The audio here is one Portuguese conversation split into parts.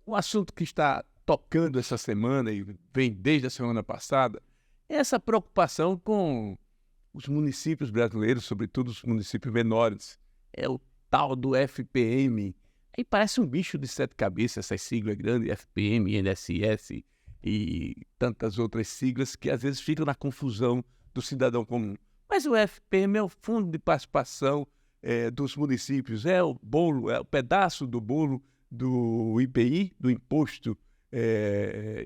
o assunto que está tocando essa semana e vem desde a semana passada é essa preocupação com os municípios brasileiros, sobretudo os municípios menores. É o tal do FPM. Aí parece um bicho de sete cabeças, essas siglas grandes, FPM, INSS e tantas outras siglas que às vezes ficam na confusão do cidadão comum. Mas o FPM é o Fundo de Participação dos municípios, é o bolo, é o pedaço do bolo do IPI, do Imposto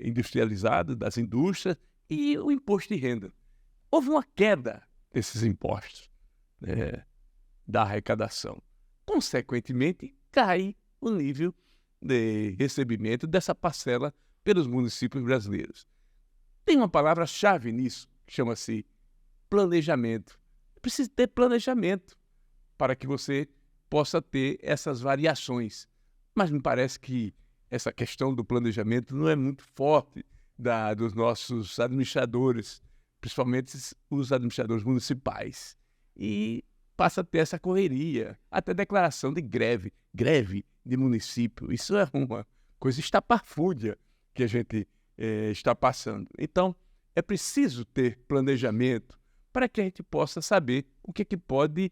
Industrializado das Indústrias, e o Imposto de Renda. Houve uma queda desses impostos, da arrecadação. Consequentemente, cai o nível de recebimento dessa parcela pelos municípios brasileiros. Tem uma palavra-chave nisso, que chama-se planejamento. Precisa ter planejamento para que você possa ter essas variações. Mas me parece que essa questão do planejamento não é muito forte dos nossos administradores, principalmente os administradores municipais. E passa a ter essa correria, até declaração de greve de município. Isso é uma coisa estapafúrdia que a gente está passando. Então, é preciso ter planejamento para que a gente possa saber o que pode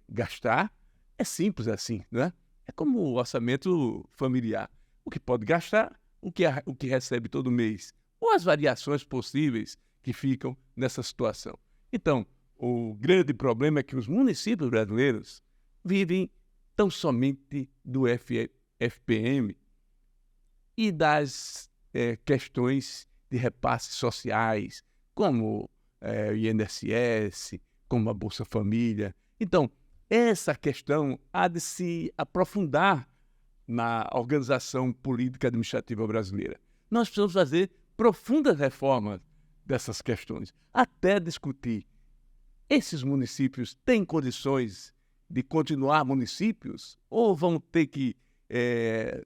gastar. É simples assim, não é? É como o orçamento familiar. O que pode gastar, o que recebe todo mês, ou as variações possíveis que ficam nessa situação. Então, o grande problema é que os municípios brasileiros vivem tão somente do FPM e das questões de repasses sociais, como o INSS, como a Bolsa Família. Então, essa questão há de se aprofundar na organização política administrativa brasileira. Nós precisamos fazer profundas reformas dessas questões, até discutir: esses municípios têm condições de continuar municípios ou vão ter que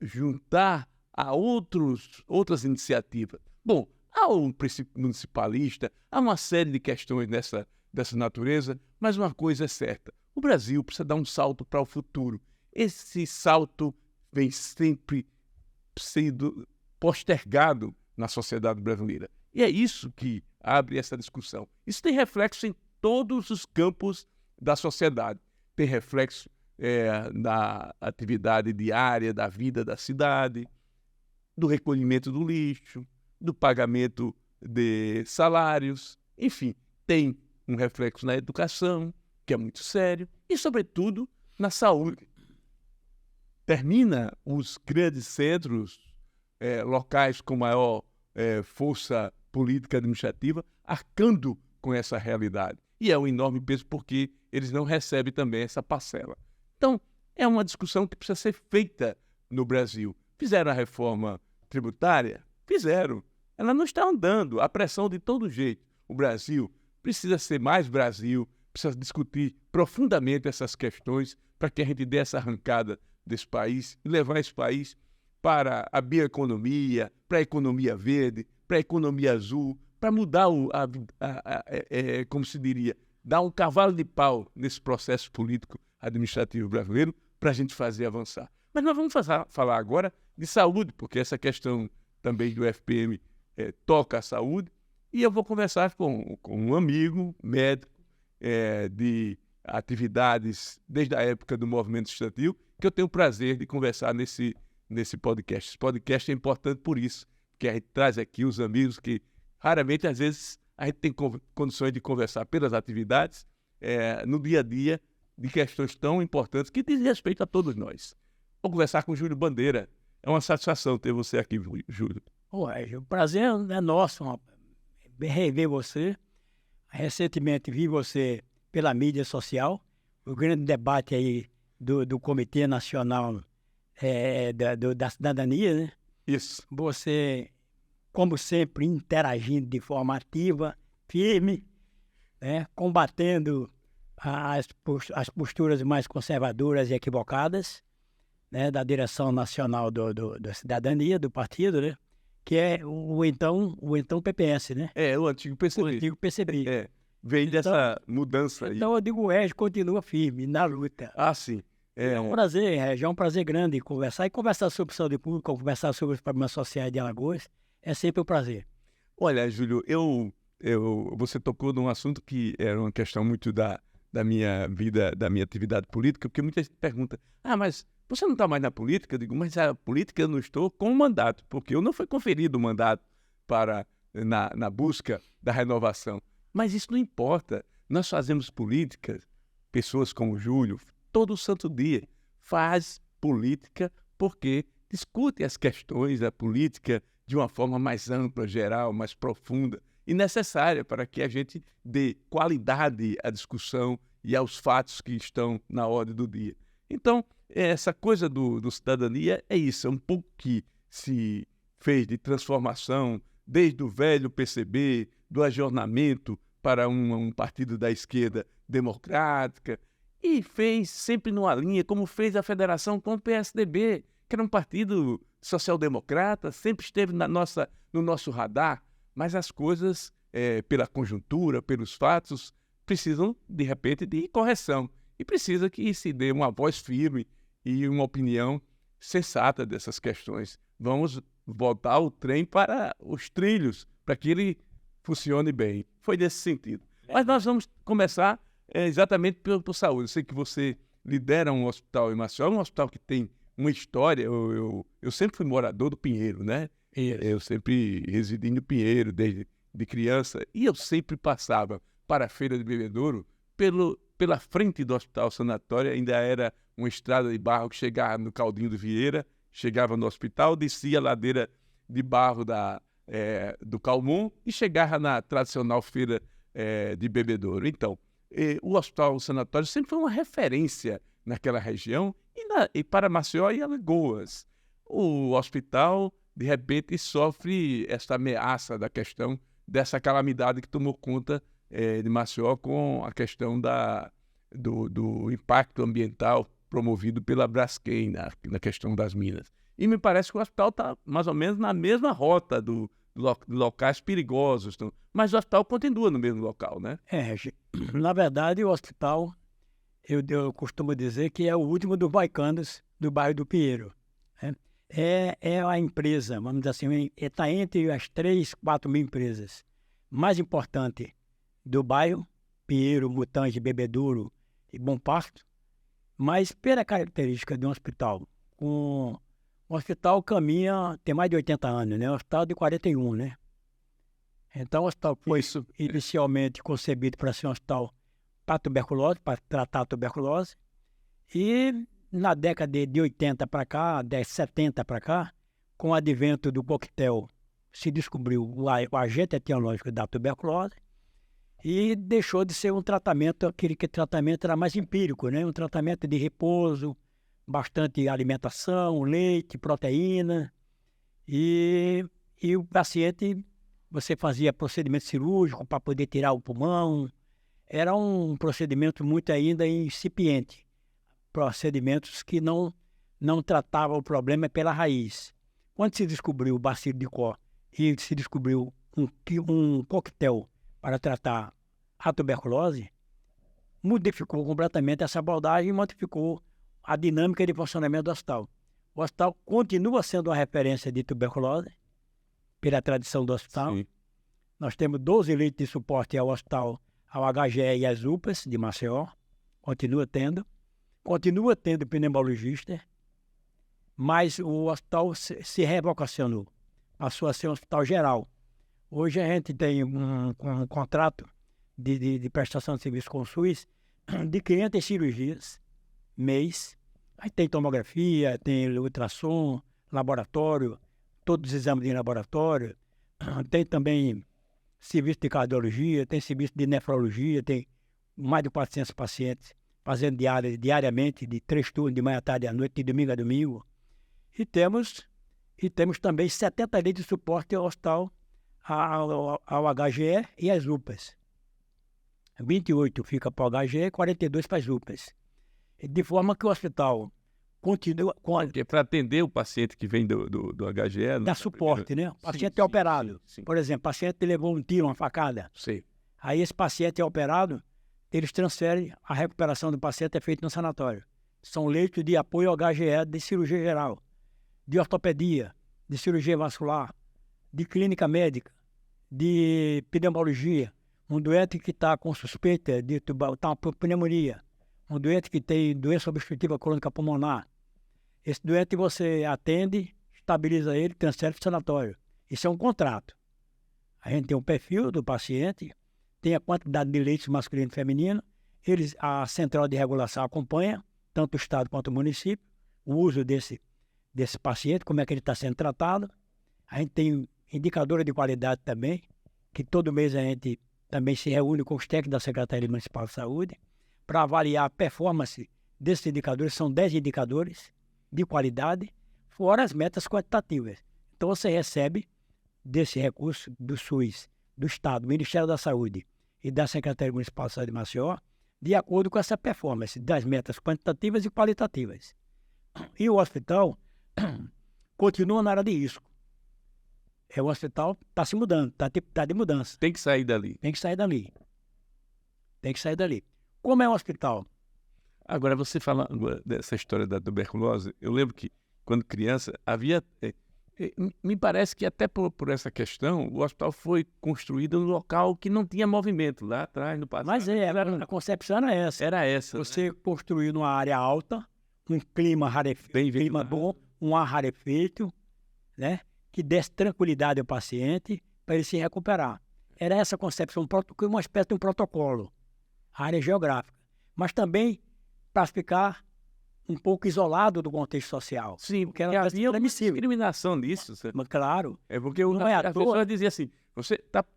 juntar a outras iniciativas? Bom, há um princípio municipalista, há uma série de questões dessa natureza, mas uma coisa é certa: o Brasil precisa dar um salto para o futuro. Esse salto vem sempre sendo postergado na sociedade brasileira. E é isso que abre essa discussão. Isso tem reflexo em todos os campos da sociedade. Tem reflexo na atividade diária da vida da cidade, do recolhimento do lixo, do pagamento de salários, enfim, tem um reflexo na educação, que é muito sério, e, sobretudo, na saúde. Termina os grandes centros locais com maior força política administrativa arcando com essa realidade. E é um enorme peso porque eles não recebem também essa parcela. Então, é uma discussão que precisa ser feita no Brasil. Fizeram a reforma tributária? Fizeram. Ela não está andando, a pressão de todo jeito. O Brasil precisa ser mais Brasil, precisa discutir profundamente essas questões para que a gente dê essa arrancada desse país e levar esse país para a bioeconomia, para a economia verde, para a economia azul, para mudar, como se diria, dar um cavalo de pau nesse processo político administrativo brasileiro para a gente fazer avançar. Mas nós vamos falar agora de saúde, porque essa questão também do FPM toca a saúde, e eu vou conversar com um amigo médico de atividades desde a época do movimento estudantil, que eu tenho o prazer de conversar nesse podcast. Esse podcast é importante por isso, porque a gente traz aqui os amigos que raramente, às vezes, a gente tem condições de conversar pelas atividades no dia a dia de questões tão importantes que dizem respeito a todos nós. Vou conversar com o Júlio Bandeira. É uma satisfação ter você aqui, Júlio. O prazer é nosso rever você. Recentemente vi você pela mídia social, o grande debate aí do Comitê Nacional da Cidadania, né? Isso. Você, como sempre, interagindo de forma ativa, firme, né? Combatendo as posturas mais conservadoras e equivocadas, né? Da direção nacional da cidadania, do partido, né? Que é o então PPS, né? O antigo PCB. O antigo PCB. Vem dessa mudança aí. Então eu digo, o Régio continua firme na luta. Ah, sim. É um prazer, é um prazer grande conversar sobre saúde pública, conversar sobre os problemas sociais de Alagoas, é sempre um prazer. Olha, Júlio, você tocou num assunto que era uma questão muito da minha vida, da minha atividade política, porque muita gente pergunta, mas você não está mais na política? Eu digo, mas a política eu não estou com o mandato, porque eu não fui conferido o mandato na busca da renovação. Mas isso não importa, nós fazemos política, pessoas como o Júlio, todo santo dia, faz política porque discute as questões da política de uma forma mais ampla, geral, mais profunda e necessária para que a gente dê qualidade à discussão e aos fatos que estão na ordem do dia. Então, essa coisa do cidadania é isso, é um pouco que se fez de transformação desde o velho PCB, do ajornamento para um partido da esquerda democrática, e fez sempre numa linha, como fez a federação com o PSDB, que era um partido social-democrata, sempre esteve no nosso radar, mas as coisas, pela conjuntura, pelos fatos, precisam, de repente, de correção. E precisa que se dê uma voz firme e uma opinião sensata dessas questões. Vamos voltar o trem para os trilhos, para que ele funcione bem. Foi nesse sentido. Mas nós vamos começar exatamente por saúde. Eu sei que você lidera um hospital em Maceió, um hospital que tem uma história. Eu sempre fui morador do Pinheiro, né? Eu sempre residi no Pinheiro desde de criança e eu sempre passava para a Feira de Bebedouro pela frente do Hospital Sanatório. Ainda era uma estrada de barro que chegava no Caldinho do Vieira, chegava no hospital, descia a ladeira de barro do Calmon e chegava na tradicional Feira de Bebedouro. Então, o Hospital Sanatório sempre foi uma referência naquela região e para Maceió e Alagoas. O hospital, de repente, sofre esta ameaça da questão dessa calamidade que tomou conta de Maceió com a questão do impacto ambiental promovido pela Braskem na questão das minas. E me parece que o hospital está mais ou menos na mesma rota de locais perigosos, mas o hospital continua no mesmo local, né? Na verdade, o hospital, eu costumo dizer que é o último dos Vaicandos do bairro do Pinheiro. Né? É a empresa, vamos dizer assim, está entre as 3, 4 mil empresas mais importantes do bairro, Pinheiro, Mutange, Bebedouro e Bom Pasto, mas pela característica de um hospital, o hospital caminha, tem mais de 80 anos, né? É um hospital de 41, né? Então o hospital foi inicialmente concebido para ser um hospital para tuberculose, para tratar a tuberculose, e na década de 80 para cá, 70 para cá, com o advento do coquetel, se descobriu o agente etiológico da tuberculose e deixou de ser um tratamento, aquele tratamento era mais empírico, né? Um tratamento de repouso, bastante alimentação, leite, proteína, e o paciente, você fazia procedimento cirúrgico para poder tirar o pulmão, era um procedimento muito ainda incipiente, procedimentos que não tratavam o problema pela raiz. Quando se descobriu o bacilo de Koch e se descobriu um coquetel para tratar a tuberculose, modificou completamente essa abordagem e modificou a dinâmica de funcionamento do hospital. O hospital continua sendo uma referência de tuberculose, pela tradição do hospital. Sim. Nós temos 12 leitos de suporte ao hospital, ao HGE e às UPAs de Maceió, continua tendo pneumologista, mas o hospital se revocacionou, passou a ser um hospital geral. Hoje a gente tem um contrato de prestação de serviço com o SUS de 500 cirurgias mês. Aí tem tomografia, tem ultrassom, laboratório, todos os exames de laboratório, tem também serviço de cardiologia, tem serviço de nefrologia, tem mais de 400 pacientes fazendo diariamente, de 3 turnos, de manhã à tarde à noite, de domingo a domingo. E temos também 70 leitos de suporte ao hospital, ao HGE e às UPAs. 28 fica para o HGE e 42 para as UPAs. De forma que o hospital continua com para atender o paciente que vem do HGE... Dá suporte, né? O paciente é operado. Sim. Por exemplo, o paciente levou um tiro, uma facada. Sim. Aí esse paciente é operado, eles transferem, a recuperação do paciente é feita no sanatório. São leitos de apoio ao HGE de cirurgia geral, de ortopedia, de cirurgia vascular, de clínica médica, de pneumologia. Um doente que está com suspeita de pneumonia, um doente que tem doença obstrutiva crônica pulmonar. Esse doente você atende, estabiliza ele, transfere para o sanatório. Isso é um contrato. A gente tem um perfil do paciente, tem a quantidade de leitos masculino e feminino, a central de regulação acompanha, tanto o Estado quanto o município, o uso desse paciente, como é que ele está sendo tratado. A gente tem indicadora de qualidade também, que todo mês a gente também se reúne com os técnicos da Secretaria Municipal de Saúde para avaliar a performance desses indicadores. São 10 indicadores de qualidade, fora as metas quantitativas. Então você recebe desse recurso do SUS, do Estado, do Ministério da Saúde e da Secretaria Municipal de Saúde de Maceió, de acordo com essa performance das metas quantitativas e qualitativas. E o hospital continua na área de risco. O hospital está se mudando, está de mudança. Tem que sair dali. Tem que sair dali. Como é o hospital? Agora, você falando dessa história da tuberculose, eu lembro que, quando criança, havia... me parece que até por essa questão, o hospital foi construído num local que não tinha movimento, lá atrás, no passado. Mas a concepção era essa. Era essa. Você construiu numa área alta, um clima rarefeito, clima bom, um ar rarefeito, né? Que desse tranquilidade ao paciente para ele se recuperar. Era essa concepção, uma espécie de um protocolo, a área geográfica. Mas também para ficar um pouco isolado do contexto social. Sim, porque havia uma discriminação nisso. Mas, claro. É porque a pessoa dizia assim,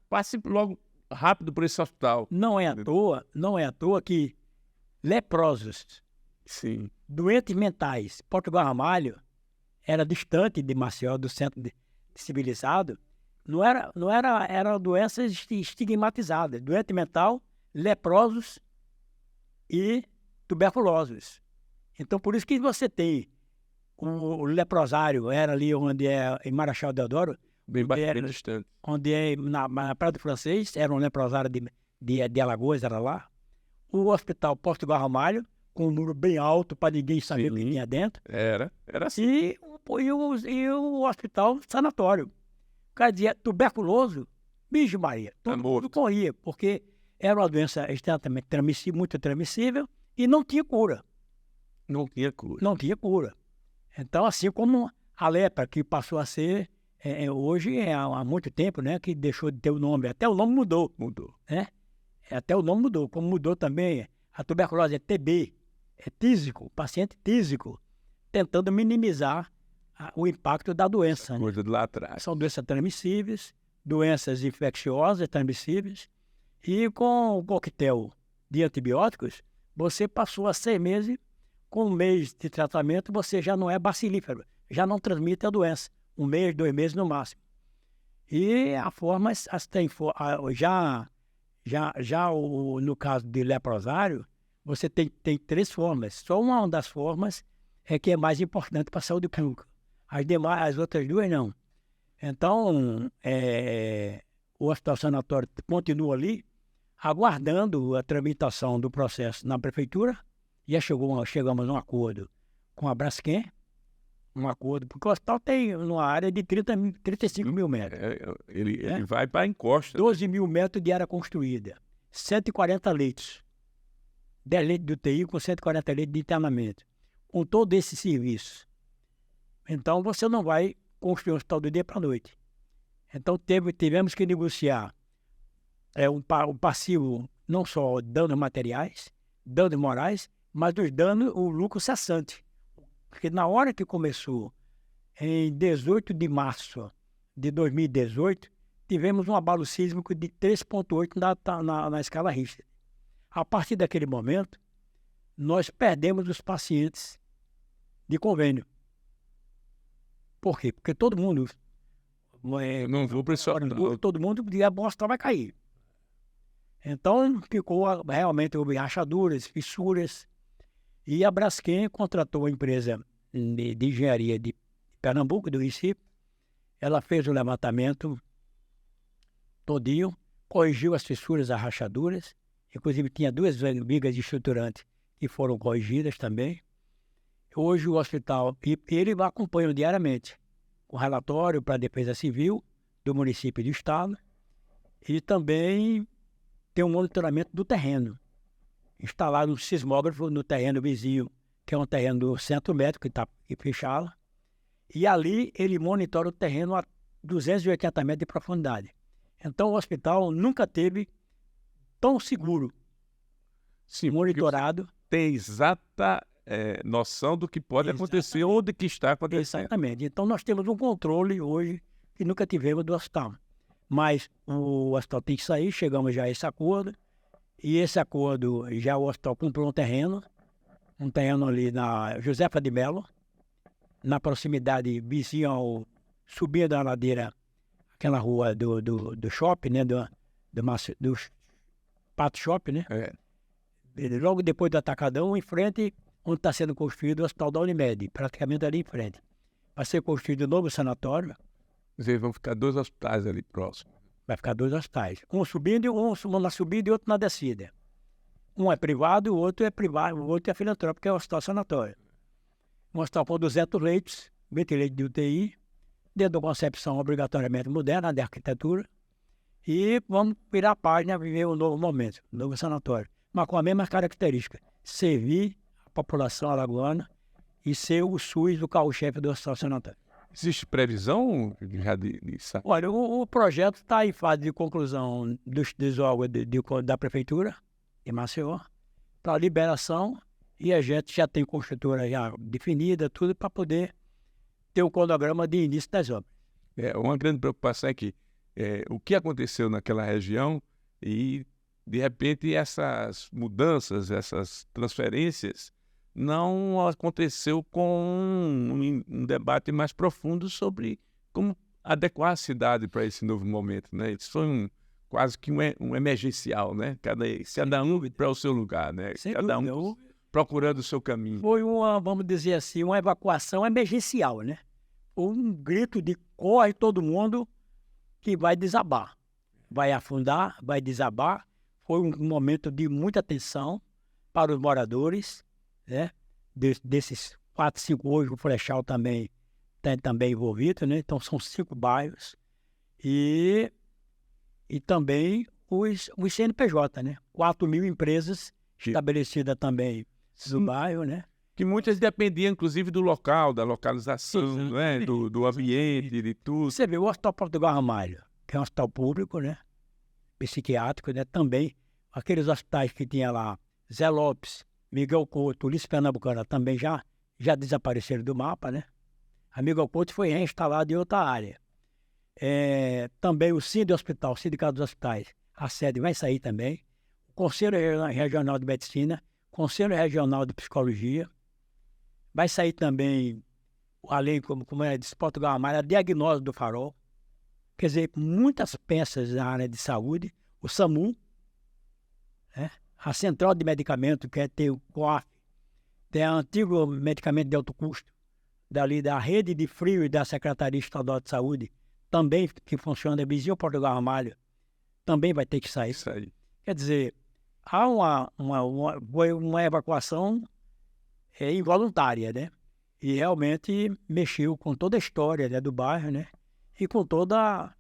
passe logo rápido por esse hospital. Não é à toa que leprosos, sim, doentes mentais, Portugal Ramalho, era distante de Maceió, do centro civilizado, eram doenças estigmatizadas, doente mental, leprosos e tuberculosos. Então, por isso que você tem o leprosário, era ali onde é em Marechal Deodoro, bem distante. Onde é na Praia do Francês, era um leprosário de Alagoas, era lá. O Hospital Portugal Ramalho, com um muro bem alto para ninguém saber o que tinha dentro. Era assim. E o hospital sanatório. O cara dizia tuberculoso, bicho Maria, todo mundo corria, porque era uma doença extremamente transmissível, muito transmissível, e não tinha cura. Não tinha cura. Então, assim como a lepra, que passou a ser, hoje há muito tempo, né, que deixou de ter o nome, até o nome mudou. Né? Até o nome mudou, como mudou também a tuberculose, é TB, é tísico, paciente tísico, tentando minimizar o impacto da doença. Coisa de lá atrás. São doenças transmissíveis, doenças infecciosas transmissíveis, e com o coquetel de antibióticos, você passou a 6 meses, com 1 mês de tratamento, você já não é bacilífero, já não transmite a doença. 1 mês, 2 meses no máximo. E a forma, no caso de leprosário, você tem 3 formas. Só uma das formas é que é mais importante para a saúde pública. As outras 2 não. Então, o hospital sanatório continua ali, aguardando a tramitação do processo na prefeitura. Já chegamos a um acordo com a Braskem, porque o hospital tem uma área de 35 mil metros. Ele vai para a encosta. 12 mil metros de área construída, 140 leitos, 10 leitos de UTI com 140 leitos de internamento, com todo esse serviço. Então, você não vai construir um hospital do dia para a noite. Então, tivemos que negociar o passivo, não só danos materiais, danos morais, mas os danos, o lucro cessante. Porque na hora que começou, em 18 de março de 2018, tivemos um abalo sísmico de 3,8 na escala Richter. A partir daquele momento, nós perdemos os pacientes de convênio. Por quê? Porque todo mundo... não vou para esse hospital. Todo mundo dizia, a bosta vai cair. Então, realmente houve rachaduras, fissuras, e a Braskem contratou a empresa de engenharia de Pernambuco, do Recife. Ela fez o levantamento todinho, corrigiu as fissuras, as rachaduras, inclusive tinha 2 vigas de estruturante que foram corrigidas também, Hoje o hospital, e ele acompanha diariamente o relatório para a Defesa Civil do município e do estado, e também tem um monitoramento do terreno. Instalado um sismógrafo no terreno vizinho, que é um terreno do centro médico, que está fechado, e ali ele monitora o terreno a 280 metros de profundidade. Então o hospital nunca teve tão seguro, Sim, monitorado. Tem exata noção do que pode acontecer ou do que está acontecendo. Exatamente. Então nós temos um controle hoje que nunca tivemos do hospital. Mas o hospital tem que sair, chegamos já a esse acordo, e esse acordo, já o hospital comprou um terreno ali na Josefa de Melo, na proximidade vizinha subindo a ladeira, aquela rua do shopping, né, do Pato Shopping, né? Logo depois do Atacadão, em frente, onde está sendo construído o Hospital da Unimed, praticamente ali em frente. Vai ser construído um novo sanatório. Vão ficar 2 hospitais ali próximos. Vai ficar 2 hospitais. Um subindo, um na subida e outro na descida. Um é privado, o outro é filantrópico, que é o hospital sanatório. Um hospital com 200 leitos, 20 leitos de UTI, dentro da concepção obrigatoriamente moderna de arquitetura. E vamos virar a página, viver um novo momento, um novo sanatório. Mas com a mesma característica, servir a população alagoana e ser o SUS, o carro-chefe do hospital sanatório. Existe previsão já disso? Olha, o projeto está em fase de conclusão dos órgãos da Prefeitura de Maceió, para liberação, e a gente já tem construtora já definida, tudo para poder ter o cronograma de início das obras. Uma grande preocupação é que o que aconteceu naquela região e, de repente, essas mudanças, essas transferências, não aconteceu com um debate mais profundo sobre como adequar a cidade para esse novo momento, né? Isso foi quase que um emergencial, né? Cada um para o seu lugar, né? Cada um procurando o seu caminho. Foi vamos dizer assim, uma evacuação emergencial, né? Um grito de corre todo mundo que vai desabar. Vai afundar, vai desabar. Foi um momento de muita tensão para os moradores, né? Desses 4, 5 hoje, o Flechal também está também envolvido, né? Então são 5 bairros. E também os CNPJ, né? 4.000 empresas estabelecidas também no bairro, né? Que muitas dependiam, inclusive, do local, da localização, né? do ambiente, de tudo. Você vê o Hospital Portugal Ramalho, que é um hospital público, né? Psiquiátrico, né? Também aqueles hospitais que tinha lá, Zé Lopes, Miguel Couto, Ulisses Pernambucana, também já desapareceram do mapa, né? A Miguel Couto foi reinstalado em outra área. Também o Sindicato Hospital, Sindicato dos Hospitais, a sede vai sair também. O Conselho Regional de Medicina, Conselho Regional de Psicologia, vai sair também, além, como é, de Portugal Ramalho, a Diagnóstico do Farol. Quer dizer, muitas peças na área de saúde, o SAMU, né? A Central de Medicamento, que é ter o COAF, tem o antigo medicamento de alto custo, dali da Rede de Frio e da Secretaria Estadual de Saúde, também que funciona, vizinho Portugal Ramalho, também vai ter que sair. Quer dizer, há uma evacuação involuntária, né? E realmente mexeu com toda a história, né, do bairro, né? E com toda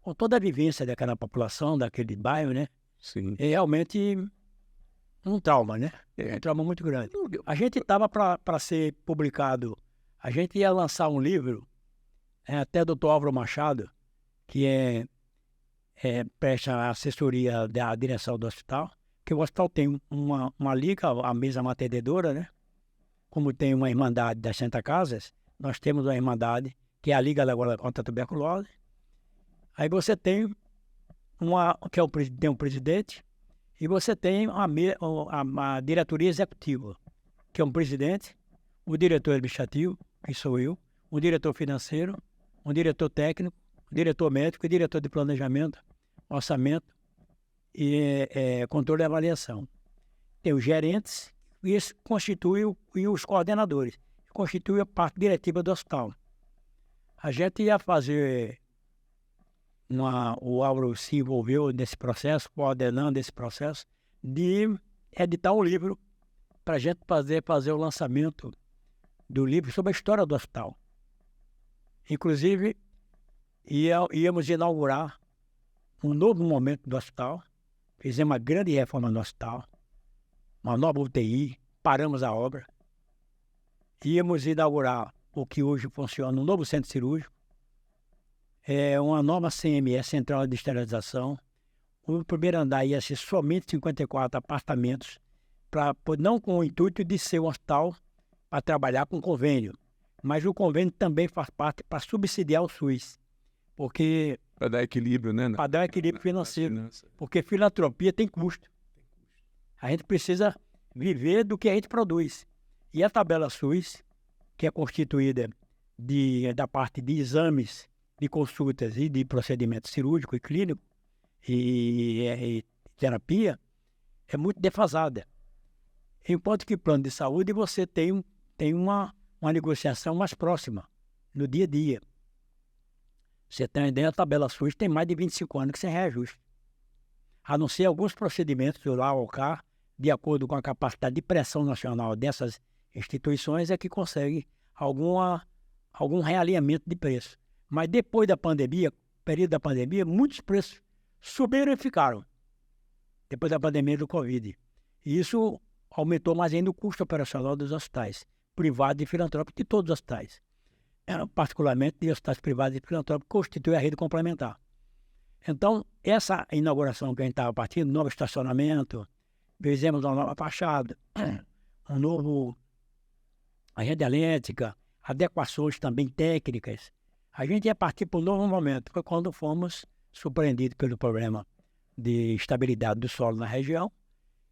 a vivência daquela população, daquele bairro, né? Sim. É realmente um trauma, né? Um trauma muito grande. A gente estava para ser publicado, a gente ia lançar um livro, até o Dr. Álvaro Machado, que presta assessoria da direção do hospital, que o hospital tem uma liga, a mesa mantenedora, né? Como tem uma irmandade das Santa Casas, nós temos uma irmandade, que é a Liga Alagoana contra a Tuberculose. Aí você tem tem um presidente, e você tem a diretoria executiva, que é um presidente, o diretor administrativo, que sou eu, um diretor financeiro, um diretor técnico, um diretor médico e diretor de planejamento, orçamento e controle e avaliação. Tem os gerentes, e esse constitui os coordenadores, constitui a parte diretiva do hospital. A gente ia fazer, o Álvaro se envolveu nesse processo, coordenando esse processo, de editar um livro para a gente fazer o lançamento do livro sobre a história do hospital. Inclusive, íamos inaugurar um novo momento do hospital. Fizemos uma grande reforma no hospital, uma nova UTI, paramos a obra. Íamos inaugurar o que hoje funciona, um novo centro cirúrgico, uma nova CME, Central de Esterilização. O primeiro andar ia ser somente 54 apartamentos, não com o intuito de ser um hospital para trabalhar com convênio, mas o convênio também faz parte para subsidiar o SUS, porque... Para dar equilíbrio, né? Para dar equilíbrio financeiro, porque filantropia tem custo. A gente precisa viver do que a gente produz. E a tabela SUS, que é constituída da parte de exames, de consultas e de procedimento cirúrgico e clínico e terapia, é muito defasada. Enquanto que plano de saúde você tem uma negociação mais próxima, no dia a dia. Você tem uma ideia, a tabela SUS tem mais de 25 anos que sem reajuste. A não ser alguns procedimentos do lá ou cá, de acordo com a capacidade de pressão nacional dessas instituições, é que consegue algum realinhamento de preço. Mas depois da pandemia, período da pandemia, muitos preços subiram e ficaram. Depois da pandemia do Covid. E isso aumentou mais ainda o custo operacional dos hospitais, privados e filantrópicos, de todos os hospitais. Particularmente de hospitais privados e filantrópicos, constitui a rede complementar. Então, essa inauguração que a gente estava partindo, novo estacionamento, fizemos uma nova fachada, a rede elétrica, adequações também técnicas. A gente ia partir para um novo momento, foi quando fomos surpreendidos pelo problema de estabilidade do solo na região,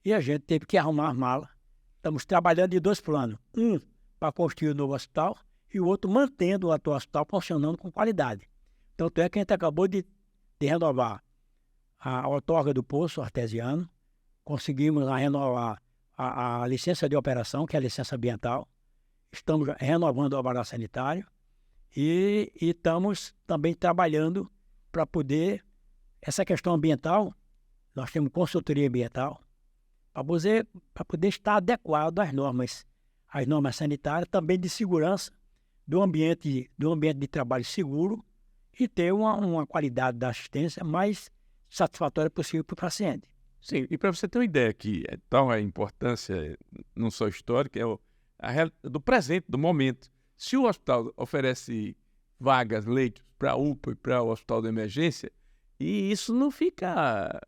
e a gente teve que arrumar as malas. Estamos trabalhando em dois planos, um para construir o novo hospital, e o outro mantendo o atual hospital funcionando com qualidade. Tanto é que a gente acabou de renovar a outorga do poço artesiano, conseguimos renovar a licença de operação, que é a licença ambiental, estamos renovando o alvará sanitário e estamos também trabalhando para poder, essa questão ambiental, nós temos consultoria ambiental, para poder estar adequado às normas sanitárias, também de segurança, do ambiente de trabalho seguro e ter uma qualidade da assistência mais satisfatória possível para o paciente. Sim, e para você ter uma ideia que é tal a importância, não só histórica, do presente, do momento. Se o hospital oferece vagas, leitos para a UPA e para o hospital de emergência, e isso não fica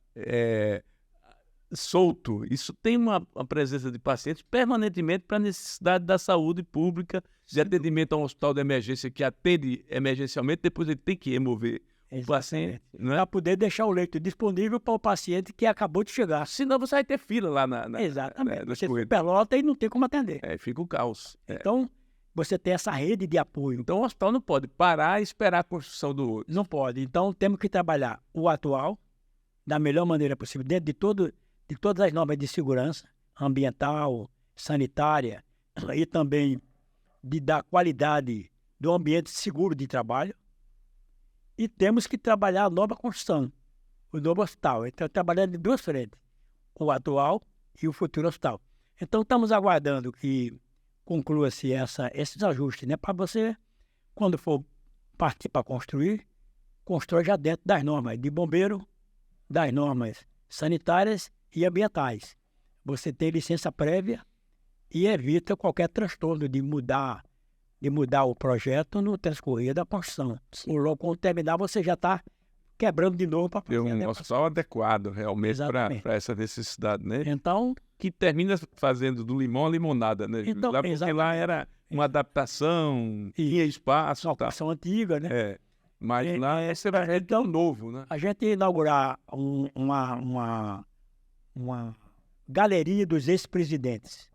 solto, isso tem uma presença de pacientes permanentemente para a necessidade da saúde pública, de atendimento a um hospital de emergência que atende emergencialmente, depois ele tem que remover o paciente, não é? Para poder deixar o leito disponível para o paciente que acabou de chegar. Senão você vai ter fila lá Exatamente. Você superlota e não tem como atender. Fica o caos. Então, você tem essa rede de apoio. Então, o hospital não pode parar e esperar a construção do outro. Não pode. Então, temos que trabalhar o atual da melhor maneira possível, dentro de todas as normas de segurança ambiental, sanitária e também de dar qualidade do ambiente seguro de trabalho. E temos que trabalhar a nova construção, o novo hospital. Então, trabalhando em duas frentes, o atual e o futuro hospital. Então, estamos aguardando que conclua-se esses ajustes, né? Para você, quando for partir para construir, constrói já dentro das normas de bombeiro, das normas sanitárias e ambientais. Você tem licença prévia e evita qualquer transtorno de mudar o projeto no transcorrer da construção. Quando terminar, você já está quebrando de novo para fazer um hospital adequado realmente para essa necessidade, né? Então, que termina fazendo do limão a limonada, né? Então, porque lá era uma adaptação, tinha espaço. Uma ocupação antiga, né? Mas lá esse é tão novo, né? A gente ia inaugurar uma galeria dos ex-presidentes,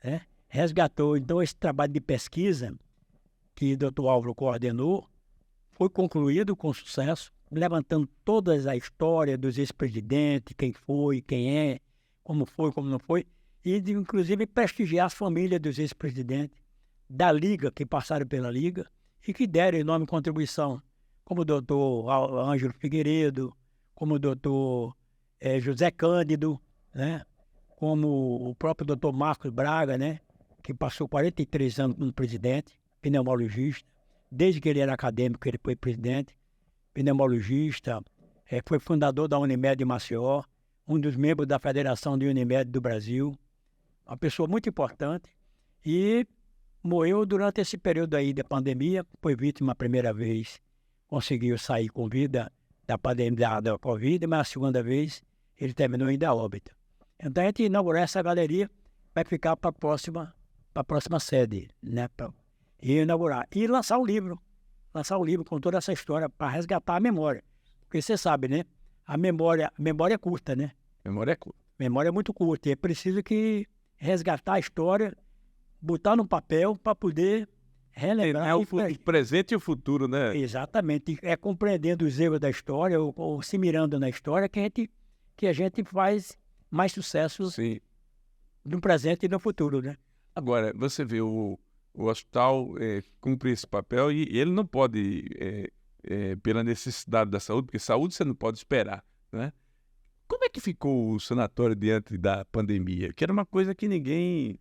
né? Resgatou, então, esse trabalho de pesquisa que o Dr. Álvaro coordenou, foi concluído com sucesso, levantando toda a história dos ex-presidentes, quem foi, quem é, como foi, como não foi, e de, inclusive, prestigiar as famílias dos ex-presidentes da Liga, que passaram pela Liga, e que deram enorme contribuição, como o doutor Ângelo Figueiredo, como o doutor José Cândido, né? Como o próprio doutor Marcos Braga, né? que passou 43 anos como presidente, pneumologista. Desde que ele era acadêmico, ele foi presidente, pneumologista, foi fundador da Unimed de Maceió, um dos membros da Federação de Unimed do Brasil, uma pessoa muito importante, e morreu durante esse período aí da pandemia, foi vítima a primeira vez, conseguiu sair com vida da pandemia da Covid, mas a segunda vez ele terminou ainda a óbito. Então a gente inaugurar essa galeria, vai ficar para a próxima sede, né? E inaugurar. E lançar o livro com toda essa história, para resgatar a memória. Porque você sabe, né? A memória é curta, né? Memória é curta. Memória é muito curta. E é preciso que resgatar a história, botar no papel para poder relembrar. O presente e o futuro, né? Exatamente. É compreendendo os erros da história, ou se mirando na história, que a gente faz mais sucesso no presente e no futuro, né? Agora, você vê o hospital cumpre esse papel e ele não pode, pela necessidade da saúde, porque saúde você não pode esperar, né? Como é que ficou o sanatório diante da pandemia? Que era uma coisa que ninguém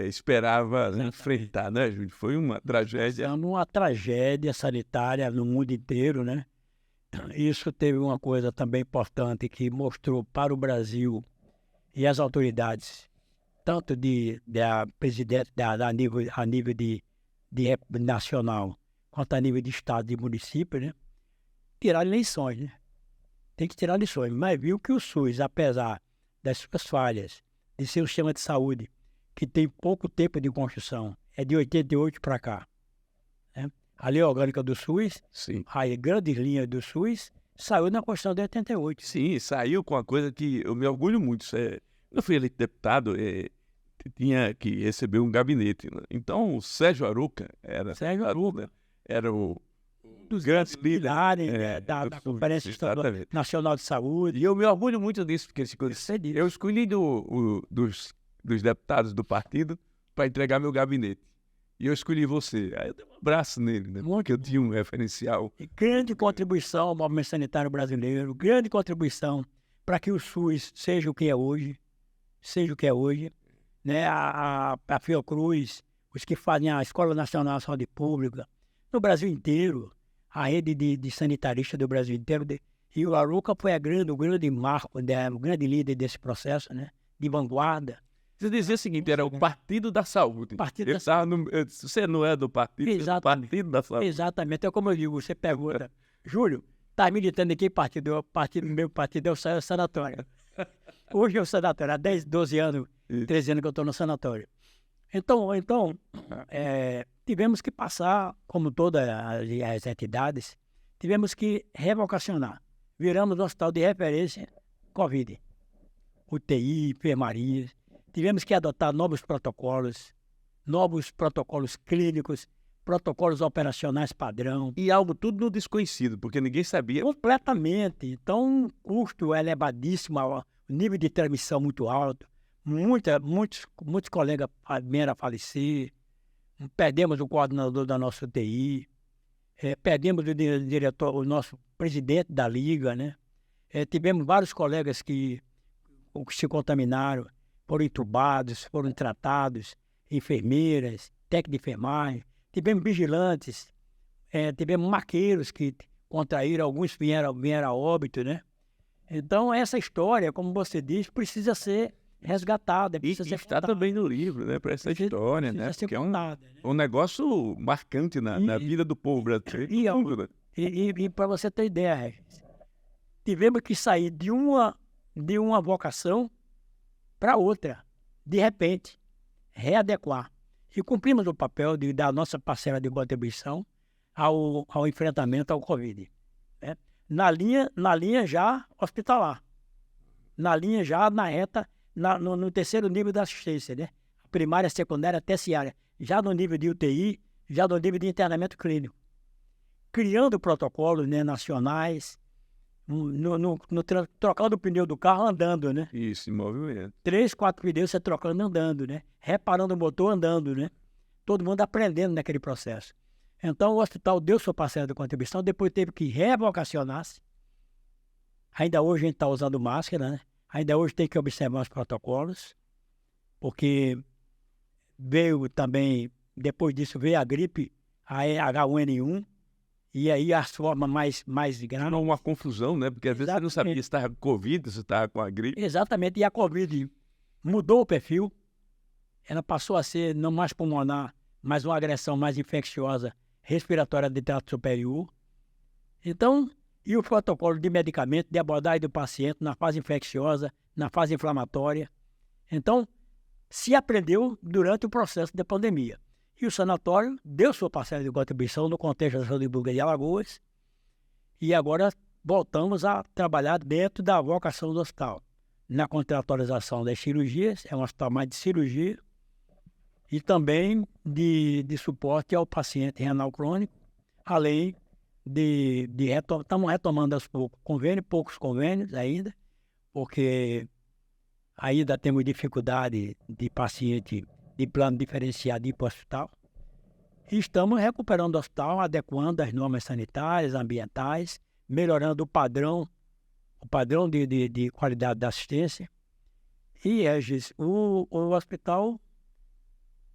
esperava enfrentar, né, Júlio? Foi uma tragédia. Uma tragédia sanitária no mundo inteiro, né? Isso teve uma coisa também importante que mostrou para o Brasil e as autoridades, tanto da presidente a nível de nacional, quanto a nível de estado e município, né? Tirar lições, né? Tem que tirar lições. Mas viu que o SUS, apesar das suas falhas, de ser um sistema de saúde que tem pouco tempo de construção, é de 88 para cá, né? A lei orgânica do SUS, a grande linha do SUS, saiu na Constituição de 88. Sim, saiu com uma coisa que eu me orgulho muito. Eu fui eleito deputado, tinha que receber um gabinete, né? Então, o Sérgio Arouca era o dos grandes pilares da Conferência Nacional de Saúde. E eu me orgulho muito disso, porque eu escolhi dos deputados do partido para entregar meu gabinete. E eu escolhi você. Aí eu dei um abraço nele, né? Porque eu tinha um referencial. E grande contribuição ao movimento sanitário brasileiro, grande contribuição para que o SUS seja o que é hoje, né? A Fiocruz, os que fazem a Escola Nacional de Saúde Pública, no Brasil inteiro, a rede de sanitaristas do Brasil inteiro, e o Arouca foi o grande marco, o grande líder desse processo, né? De vanguarda. Você dizia o seguinte, era o Partido da Saúde. Você não é do partido, é do Partido da Saúde. Exatamente, é como eu digo, você pergunta, Júlio, tá militando em que partido? Meu partido é o sanatório. Hoje é o sanatório, há 10, 12 anos, 13 anos que eu estou no sanatório. Então, tivemos que passar, como todas as entidades, tivemos que revocacionar. Viramos um hospital de referência Covid, UTI, enfermarias. Tivemos que adotar novos protocolos clínicos, protocolos operacionais padrão. E algo tudo no desconhecido, porque ninguém sabia. Completamente. Então, o custo é elevadíssimo, o nível de transmissão muito alto. Muitos colegas vieram a falecer. Perdemos o coordenador da nossa UTI. Perdemos o diretor, o nosso presidente da Liga, né? Tivemos vários colegas que se contaminaram, foram entubados, foram tratados, enfermeiras, técnicos de enfermagem, tivemos vigilantes, tivemos maqueiros que contraíram, alguns vieram a óbito, né? Então, essa história, como você diz, precisa ser resgatada. Precisa ser está também no livro, né? Para essa história, né? Porque é um negócio marcante na vida do povo brasileiro. E para você ter ideia, tivemos que sair de uma vocação para outra, de repente, readequar. E cumprimos o papel de dar nossa parcela de contribuição ao enfrentamento ao Covid, né? Na linha já hospitalar, na linha já na reta, no terceiro nível da assistência, né? Primária, secundária, terciária, já no nível de UTI, já no nível de internamento clínico. Criando protocolos, né, nacionais, trocando o pneu do carro andando, né? Isso, em movimento. 3, 4 pneus você trocando andando, né? Reparando o motor andando, né? Todo mundo aprendendo naquele processo. Então o hospital deu sua parcela de contribuição, depois teve que revocacionar-se. Ainda hoje a gente está usando máscara, né? Ainda hoje tem que observar os protocolos, porque veio também, depois disso veio a gripe, a H1N1, e aí as formas mais graves. Uma confusão, né? Porque às vezes você não sabia se estava com Covid, se estava com a gripe. Exatamente, e a Covid mudou o perfil, ela passou a ser não mais pulmonar, mas uma agressão mais infecciosa, respiratória de trato superior. Então, e o protocolo de medicamento, de abordagem do paciente na fase infecciosa, na fase inflamatória. Então, se aprendeu durante o processo da pandemia. E o sanatório deu sua parcela de contribuição no contexto da saúde pública de Alagoas. E agora voltamos a trabalhar dentro da vocação do hospital. Na contratualização das cirurgias, é um hospital mais de cirurgia, e também de suporte ao paciente renal crônico, além estamos retomando aos poucos convênios, poucos convênios ainda, porque ainda temos dificuldade de paciente de plano diferenciado ir para o hospital. E estamos recuperando o hospital, adequando as normas sanitárias, ambientais, melhorando o padrão de qualidade da assistência. E, Regis, o hospital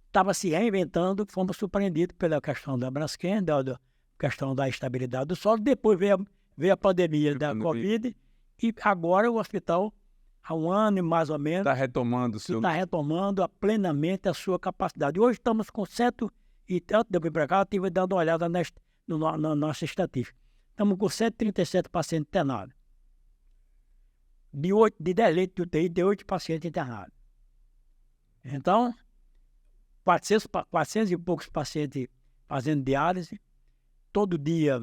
estava se reinventando, fomos surpreendidos pela questão da Braskem, da questão da estabilidade do solo. Depois veio a pandemia da Covid, e agora o hospital, há um ano mais ou menos, está retomando plenamente a sua capacidade. Hoje estamos com 100 e tanto, de para cá, eu estive dando uma olhada na nossa estatística. Estamos com 137 pacientes internados. De 10 leitos de UTI, de 8 pacientes internados. Então, 400 e poucos pacientes fazendo diálise, todo dia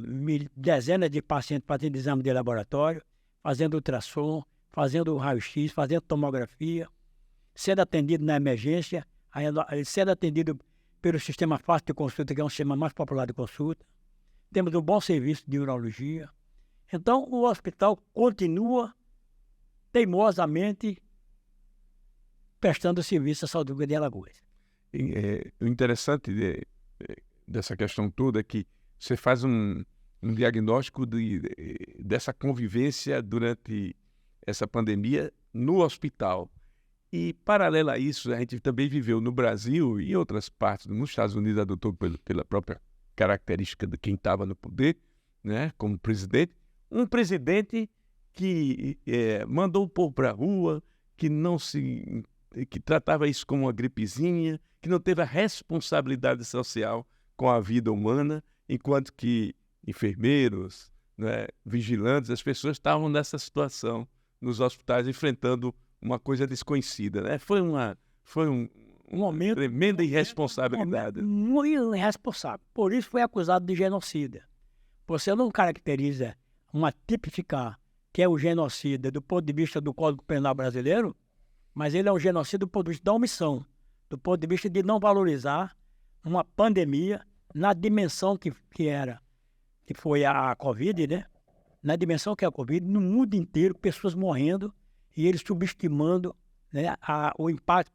dezenas de pacientes fazendo exame de laboratório, fazendo ultrassom, fazendo raio-x, fazendo tomografia, sendo atendido na emergência, sendo atendido pelo sistema fácil de consulta, que é um sistema mais popular de consulta. Temos um bom serviço de urologia. Então, o hospital continua teimosamente prestando serviço à saúde pública de Alagoas. O interessante dessa questão toda é que você faz um diagnóstico dessa convivência durante essa pandemia no hospital. E, paralelo a isso, a gente também viveu no Brasil e em outras partes, nos Estados Unidos, adotou pela própria característica de quem estava no poder, né, como presidente, um presidente que mandou o povo para a rua, que tratava isso como uma gripezinha, que não teve a responsabilidade social com a vida humana, enquanto que enfermeiros, né, vigilantes, as pessoas estavam nessa situação nos hospitais enfrentando uma coisa desconhecida, né? Foi um momento, tremenda irresponsabilidade. Muito irresponsável. Por isso foi acusado de genocida. Você não caracteriza tipificar que é o genocida do ponto de vista do Código Penal brasileiro, mas ele é um genocida do ponto de vista da omissão, do ponto de vista de não valorizar uma pandemia na dimensão que foi a Covid, né? Na dimensão que é a Covid, no mundo inteiro, pessoas morrendo e eles subestimando, né, o impacto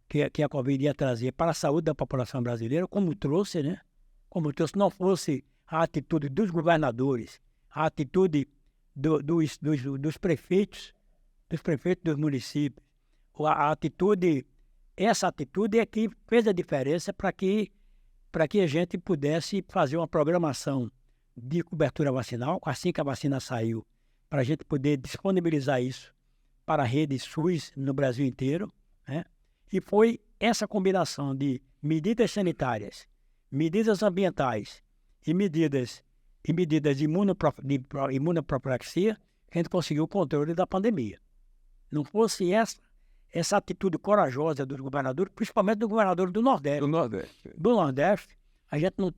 que a Covid ia trazer para a saúde da população brasileira, como trouxe, né? Como trouxe, não fosse a atitude dos governadores, a atitude dos prefeitos dos municípios, essa atitude é que fez a diferença para que a gente pudesse fazer uma programação de cobertura vacinal, assim que a vacina saiu, para a gente poder disponibilizar isso para a rede SUS no Brasil inteiro, né? E foi essa combinação de medidas sanitárias, medidas ambientais e medidas de imunoprofilaxia que a gente conseguiu o controle da pandemia. Não fosse essa atitude corajosa dos governadores, principalmente do governador do Nordeste. Do Nordeste, a gente não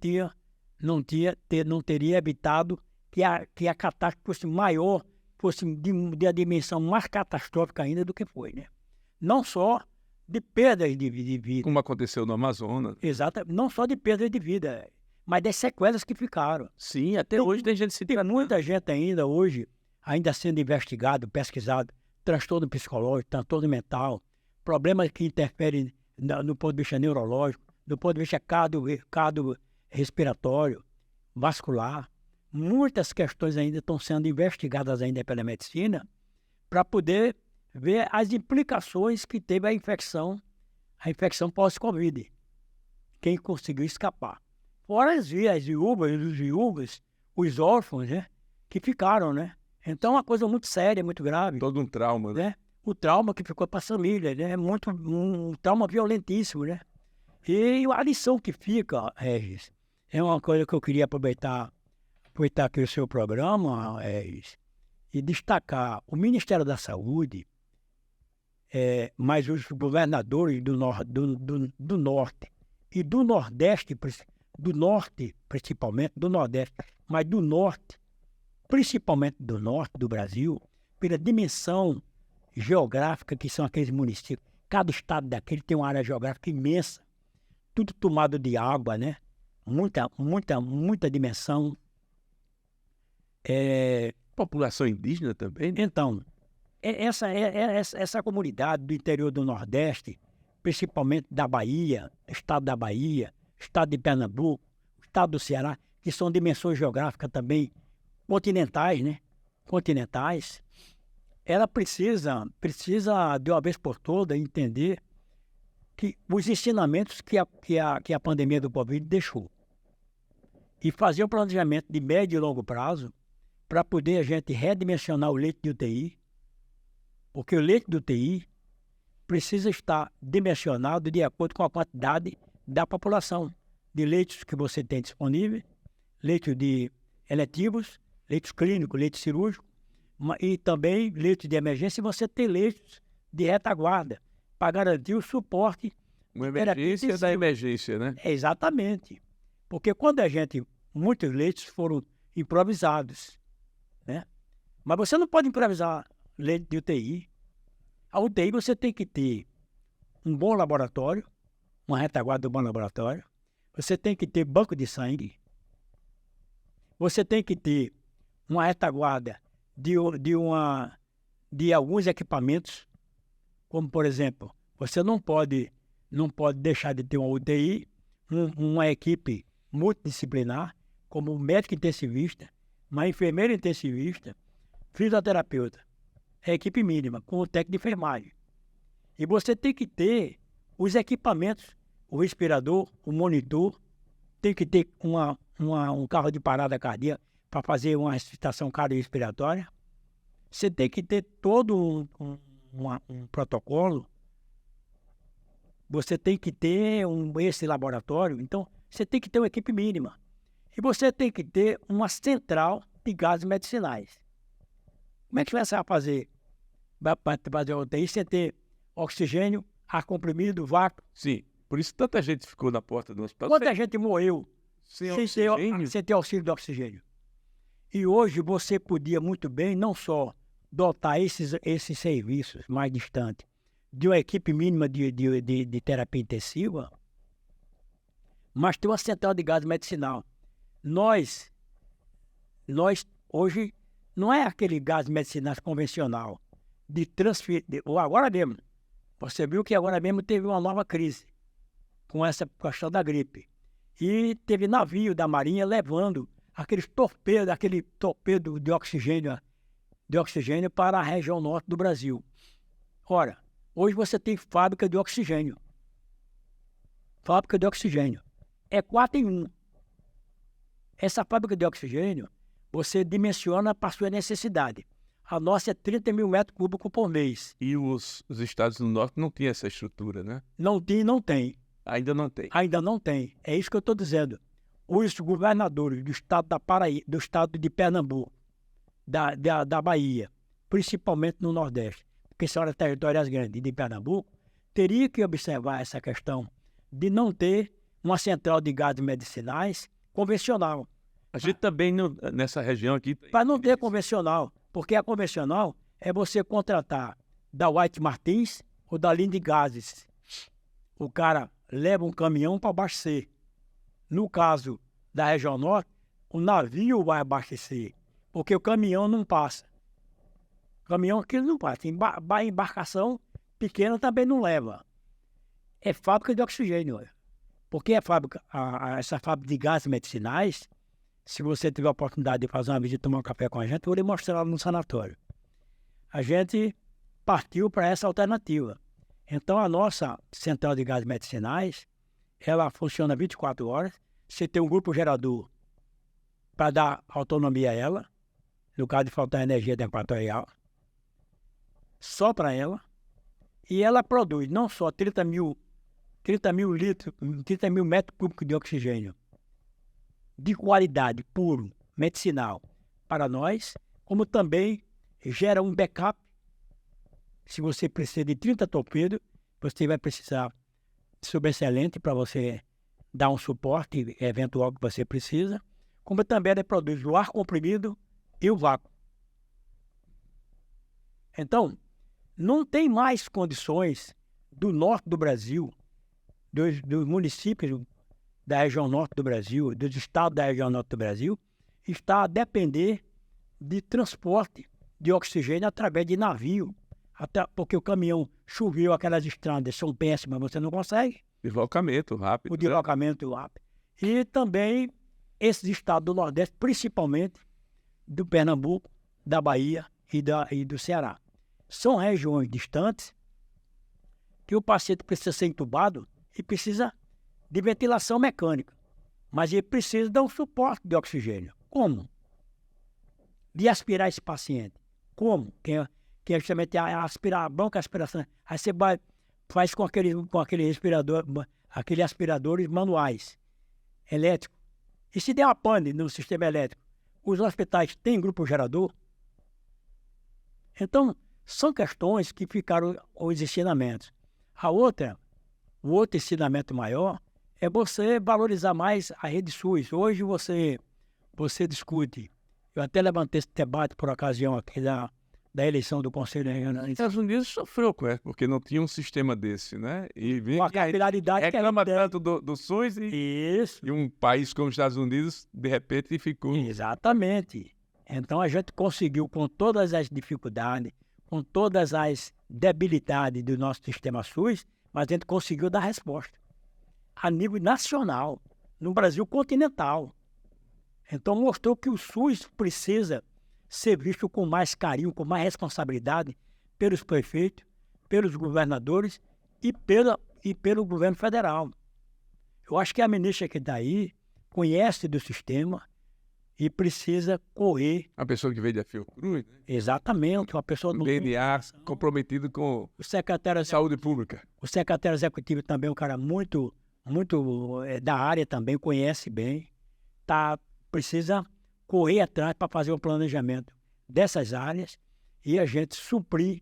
teria evitado que a catástrofe fosse maior, fosse de a dimensão mais catastrófica ainda do que foi, né? Não só de perdas de vida. Como aconteceu no Amazonas. Exato, não só de perdas de vida, mas das sequelas que ficaram. Sim, até hoje tem gente tem muita gente ainda hoje, ainda sendo investigado, pesquisado, transtorno psicológico, transtorno mental, problemas que interferem no ponto de vista neurológico, do ponto de vista cardiorrespiratório, vascular. Muitas questões ainda estão sendo investigadas ainda pela medicina para poder ver as implicações que teve a infecção a infecção pós-Covid. Quem conseguiu escapar. Fora as viúvas, os viúvos, os órfãos, né? Que ficaram, né? Então, é uma coisa muito séria, muito grave. Todo um trauma, né? O trauma que ficou para as famílias, né? Um trauma violentíssimo, né? E a lição que fica, Regis, é uma coisa que eu queria aproveitar aqui o seu programa, Regis, e destacar o Ministério da Saúde, mas os governadores do Norte e do Nordeste, do Norte principalmente, do Nordeste, mas do Norte, principalmente do Norte do Brasil, pela dimensão geográfica que são aqueles municípios. Cada estado daquele tem uma área geográfica imensa, tudo tomado de água, né? Muita dimensão. População indígena também, né? Então, essa comunidade do interior do Nordeste, principalmente da Bahia, estado da Bahia, estado de Pernambuco, estado do Ceará, que são dimensões geográficas também continentais, né? Continentais, ela precisa de uma vez por todas entender que os ensinamentos que a pandemia do Covid deixou e fazer um planejamento de médio e longo prazo para poder a gente redimensionar o leito de UTI, porque o leito de UTI precisa estar dimensionado de acordo com a quantidade da população, de leitos que você tem disponível, leitos de eletivos, leitos clínicos, leitos cirúrgicos, e também leitos de emergência, e você tem leitos de retaguarda, para garantir o suporte. Uma emergência da emergência, né? Exatamente. Porque quando muitos leitos foram improvisados, né? Mas você não pode improvisar leito de UTI. A UTI você tem que ter um bom laboratório, uma retaguarda de um bom laboratório, você tem que ter banco de sangue, você tem que ter uma retaguarda de alguns equipamentos, como, por exemplo, você não pode deixar de ter uma UTI, uma equipe multidisciplinar, como um médico intensivista, uma enfermeira intensivista, fisioterapeuta, é a equipe mínima, com o técnico de enfermagem. E você tem que ter os equipamentos, o respirador, o monitor, tem que ter um carro de parada cardíaca para fazer uma ressuscitação cardiorrespiratória. Você tem que ter todo um protocolo. Você tem que ter esse laboratório. Então, você tem que ter uma equipe mínima. E você tem que ter uma central de gases medicinais. Como é que você vai fazer? Vai fazer a UTI sem ter oxigênio, ar comprimido, vácuo? Sim, por isso tanta gente ficou na porta do hospital. Quanta gente morreu sem ter auxílio de oxigênio? E hoje você podia muito bem não só dotar esses serviços mais distantes de uma equipe mínima de terapia intensiva, mas ter uma central de gás medicinal. Nós hoje não é aquele gás medicinal convencional de transferir. Agora mesmo, você viu que agora mesmo teve uma nova crise com essa questão da gripe. E teve navio da Marinha levando aquele torpedo de oxigênio para a região norte do Brasil. Ora, hoje você tem fábrica de oxigênio. Fábrica de oxigênio. É 4 em 1. Essa fábrica de oxigênio, você dimensiona para a sua necessidade. A nossa é 30 mil metros cúbicos por mês. E os estados do norte não tinham essa estrutura, né? Não tem. Ainda não tem. Ainda não tem. É isso que eu estou dizendo. Os governadores do estado da Paraíba, do estado de Pernambuco, da Bahia, principalmente no Nordeste, porque são as territórias grandes de Pernambuco, teria que observar essa questão de não ter uma central de gases medicinais convencional. A gente também, nessa região aqui... Para não ter convencional, porque a convencional é você contratar da White Martins ou da Linde Gases. O cara leva um caminhão para abastecer. No caso da região norte, o navio vai abastecer, porque o caminhão não passa. O caminhão aqui não passa. Embarcação pequena também não leva. É fábrica de oxigênio. Porque essa fábrica de gases medicinais, se você tiver a oportunidade de fazer uma visita e tomar um café com a gente, eu vou lhe mostrar lá no sanatório. A gente partiu para essa alternativa. Então, a nossa central de gases medicinais, ela funciona 24 horas. Você tem um grupo gerador para dar autonomia a ela, no caso de faltar energia equatorial, só para ela. E ela produz não só 30 mil litros, 30 mil metros cúbicos de oxigênio de qualidade, puro, medicinal, para nós, como também gera um backup. Se você precisa de 30 torpedos, você vai precisar de sobressalente para você dar um suporte eventual que você precisa, como também ela produz o ar comprimido e o vácuo. Então, não tem mais condições do norte do Brasil, dos municípios da região norte do Brasil, dos estados da região norte do Brasil, estar a depender de transporte de oxigênio através de navio. Até porque o caminhão choveu, aquelas estradas são péssimas, você não consegue. Deslocamento rápido. O deslocamento rápido. E também esses estados do Nordeste, principalmente do Pernambuco, da Bahia e do Ceará. São regiões distantes que o paciente precisa ser entubado e precisa de ventilação mecânica. Mas ele precisa dar um suporte de oxigênio. Como? De aspirar esse paciente. Como? Que é justamente aspirar, a broncoaspiração. Aí você faz com aquele respirador, aqueles aspiradores manuais, elétricos. E se der uma pane no sistema elétrico, os hospitais têm grupo gerador? Então, são questões que ficaram os ensinamentos. O outro ensinamento maior é você valorizar mais a rede SUS. Hoje você discute, eu até levantei esse debate por ocasião aqui da eleição do Conselho Regional. Os Estados Unidos sofreu com isso, porque não tinha um sistema desse, né? E Com a capilaridade que reclama tanto do SUS Isso. e um país como os Estados Unidos, de repente, ficou... Exatamente. Então a gente conseguiu, com todas as dificuldades, com todas as debilidades do nosso sistema SUS, mas a gente conseguiu dar resposta a nível nacional, no Brasil continental. Então mostrou que o SUS precisa ser visto com mais carinho, com mais responsabilidade pelos prefeitos, pelos governadores e pelo governo federal. Eu acho que a ministra que está aí conhece do sistema e precisa correr. A pessoa que veio da Fiocruz, né? Exatamente, uma pessoa do DNA comprometido com o secretário saúde pública. O secretário executivo também é um cara muito da área também, conhece bem. Precisa correr atrás para fazer um planejamento dessas áreas e a gente suprir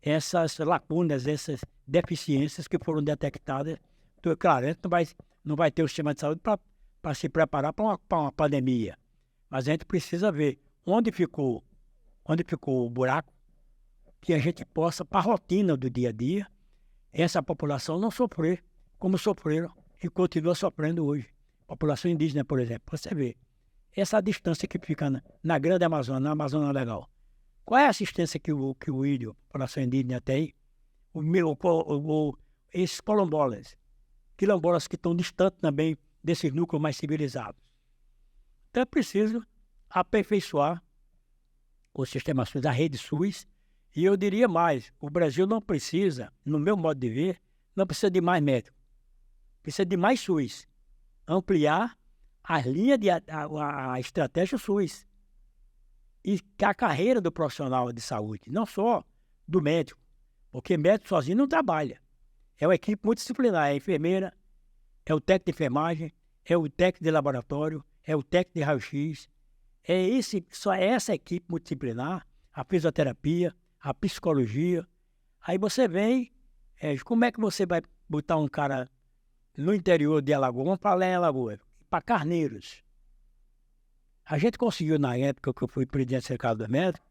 essas lacunas, essas deficiências que foram detectadas. Então, claro, a gente não vai ter o sistema de saúde para se preparar para uma pandemia, mas a gente precisa ver onde ficou o buraco, que a gente possa, para a rotina do dia a dia, essa população não sofrer como sofreram e continua sofrendo hoje. População indígena, por exemplo, você vê essa distância que fica na Grande Amazônia, na Amazônia Legal. Qual é a assistência que o índio, a população indígena tem? Esses quilombolas que estão distantes também desses núcleos mais civilizados. Então é preciso aperfeiçoar o sistema SUS, a rede SUS, e eu diria mais, o Brasil não precisa, no meu modo de ver, não precisa de mais médico, precisa de mais SUS, ampliar a linha a estratégia SUS e a carreira do profissional de saúde, não só do médico, porque médico sozinho não trabalha. É uma equipe multidisciplinar, é a enfermeira, é o técnico de enfermagem, é o técnico de laboratório, é o técnico de raio-x, só essa equipe multidisciplinar, a fisioterapia, a psicologia. Aí você vem, como é que você vai botar um cara no interior de Alagoas, vamos para lá em Alagoas, para Carneiros. A gente conseguiu, na época que eu fui presidente do Sindicato dos Médicos,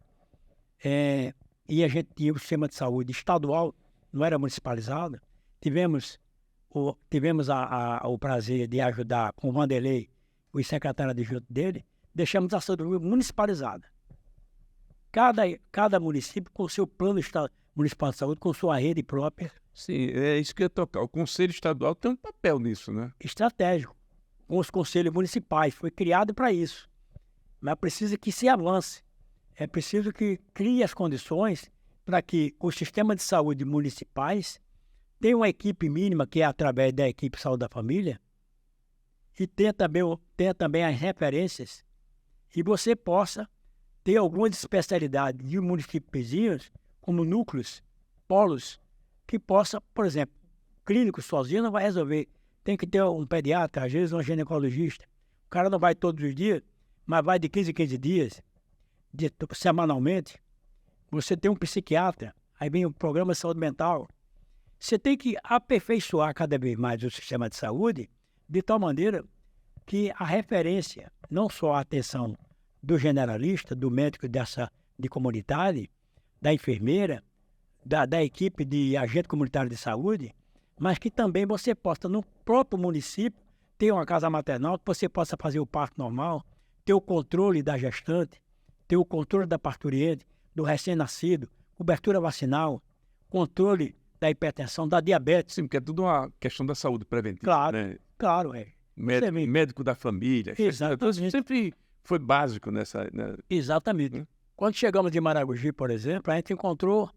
e a gente tinha o sistema de saúde estadual, não era municipalizado. Tivemos o prazer de ajudar com o Vanderlei, o secretário adjunto dele, deixamos a saúde municipalizada. Cada município com o seu plano municipal de saúde, com sua rede própria. Sim, é isso que eu ia tocar. O Conselho Estadual tem um papel nisso, né? Estratégico. Com os conselhos municipais. Foi criado para isso. Mas precisa que se avance. É preciso que crie as condições para que o sistema de saúde municipais tem uma equipe mínima, que é através da equipe Saúde da Família, e tem também as referências, e você possa ter algumas especialidades de municípios vizinhos, como núcleos, polos, que possa, por exemplo, clínico sozinho não vai resolver. Tem que ter um pediatra, às vezes um ginecologista. O cara não vai todos os dias, mas vai de 15 em 15 dias, semanalmente. Você tem um psiquiatra, aí vem o programa de saúde mental. Você tem que aperfeiçoar cada vez mais o sistema de saúde, de tal maneira que a referência, não só a atenção do generalista, do médico de comunidade, da enfermeira, da equipe de agente comunitário de saúde, mas que também você possa, no próprio município, ter uma casa maternal, que você possa fazer o parto normal, ter o controle da gestante, ter o controle da parturiente, do recém-nascido, cobertura vacinal, controle da hipertensão, da diabetes. Sim, porque é tudo uma questão da saúde preventiva. Claro, né? claro, é. Médico da família. Exatamente. Sempre foi básico nessa... Né? Exatamente. Quando chegamos de Maragogi, por exemplo, a gente encontrou,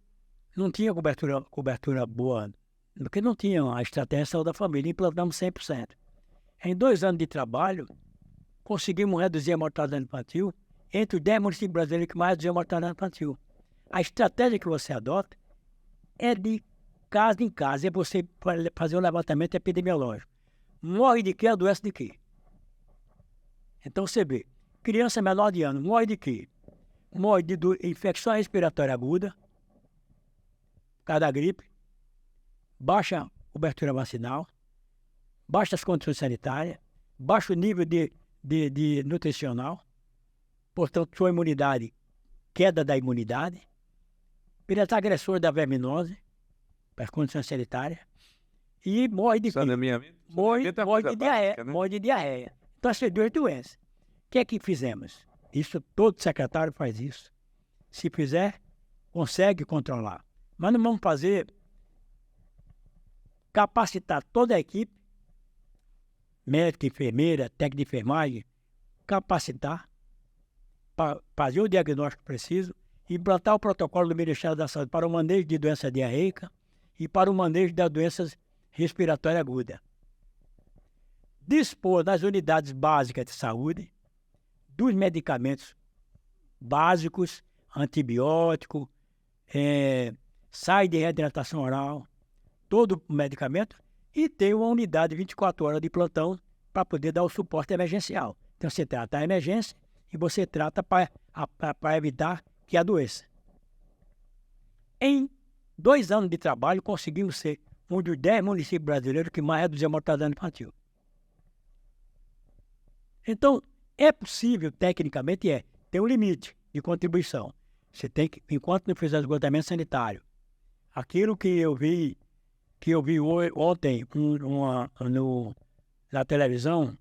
não tinha cobertura boa, porque não tinha a estratégia de saúde da família, implantamos 100%. Em 2 anos de trabalho, conseguimos reduzir a mortalidade infantil entre os 10 municípios brasileiros que mais reduzem a mortalidade infantil. A estratégia que você adota é de casa em casa, é você fazer um levantamento epidemiológico. Morre de quê? A doença de quê? Então você vê, criança menor de ano, morre de quê? Morre de infecção respiratória aguda, por causa da gripe, baixa cobertura vacinal, baixas condições sanitárias, baixo nível de nutricional, portanto, sua imunidade, queda da imunidade, pelos agressores da verminose, pelas condições sanitárias, e morre de quê? Morre de diarreia, né? Morre de diarreia. Então, essas 2 doenças. O que é que fizemos? Isso, todo secretário faz isso. Se fizer, consegue controlar. Mas não vamos fazer, capacitar toda a equipe, médico, enfermeira, técnico de enfermagem, capacitar para fazer o diagnóstico preciso, implantar o protocolo do Ministério da Saúde para o manejo de doença diarreica e para o manejo das doenças respiratórias agudas. Dispor das unidades básicas de saúde, dos medicamentos básicos, antibiótico, sai de reidratação oral, todo o medicamento, e ter uma unidade 24 horas de plantão para poder dar o suporte emergencial. Então, você trata a emergência e você trata para evitar que adoeça. Em 2 anos de trabalho, conseguimos ser um dos 10 municípios brasileiros que mais reduziu a mortalidade infantil. Então, é possível, tecnicamente, tem um limite de contribuição. Você tem que, enquanto não fizer esgotamento sanitário, aquilo que eu vi ontem na televisão,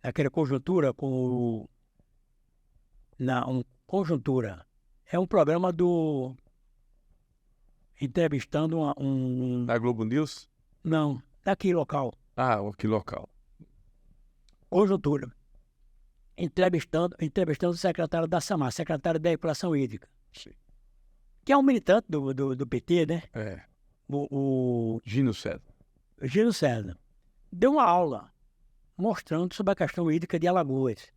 aquela conjuntura conjuntura, é um programa entrevistando Da Globo News? Não, daqui local. Ah, que local. Conjuntura. Entrevistando o secretário da SAMAR, secretário da Regulação Hídrica. Sim. Que é um militante do PT, né? É. O Gino César. Gino César. Deu uma aula mostrando sobre a questão hídrica de Alagoas.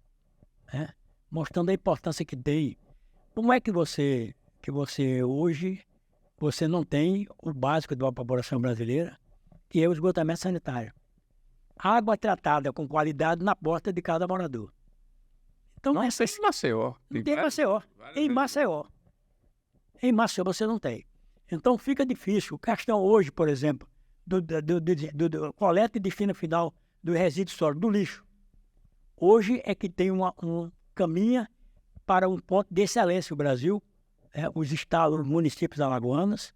Né? Mostrando a importância que tem. Como é que você hoje, você não tem o básico da população brasileira, que é o esgotamento sanitário. Água tratada com qualidade na porta de cada morador. Então, não sei se em Maceió. Tem Maceió. Em Maceió. Em Maceió você não tem. Então fica difícil. Questão hoje, por exemplo, do coleta e destino final do resíduo sólido, do lixo. Hoje é que tem caminha para um ponto de excelência o Brasil, os estados, os municípios alagoanos,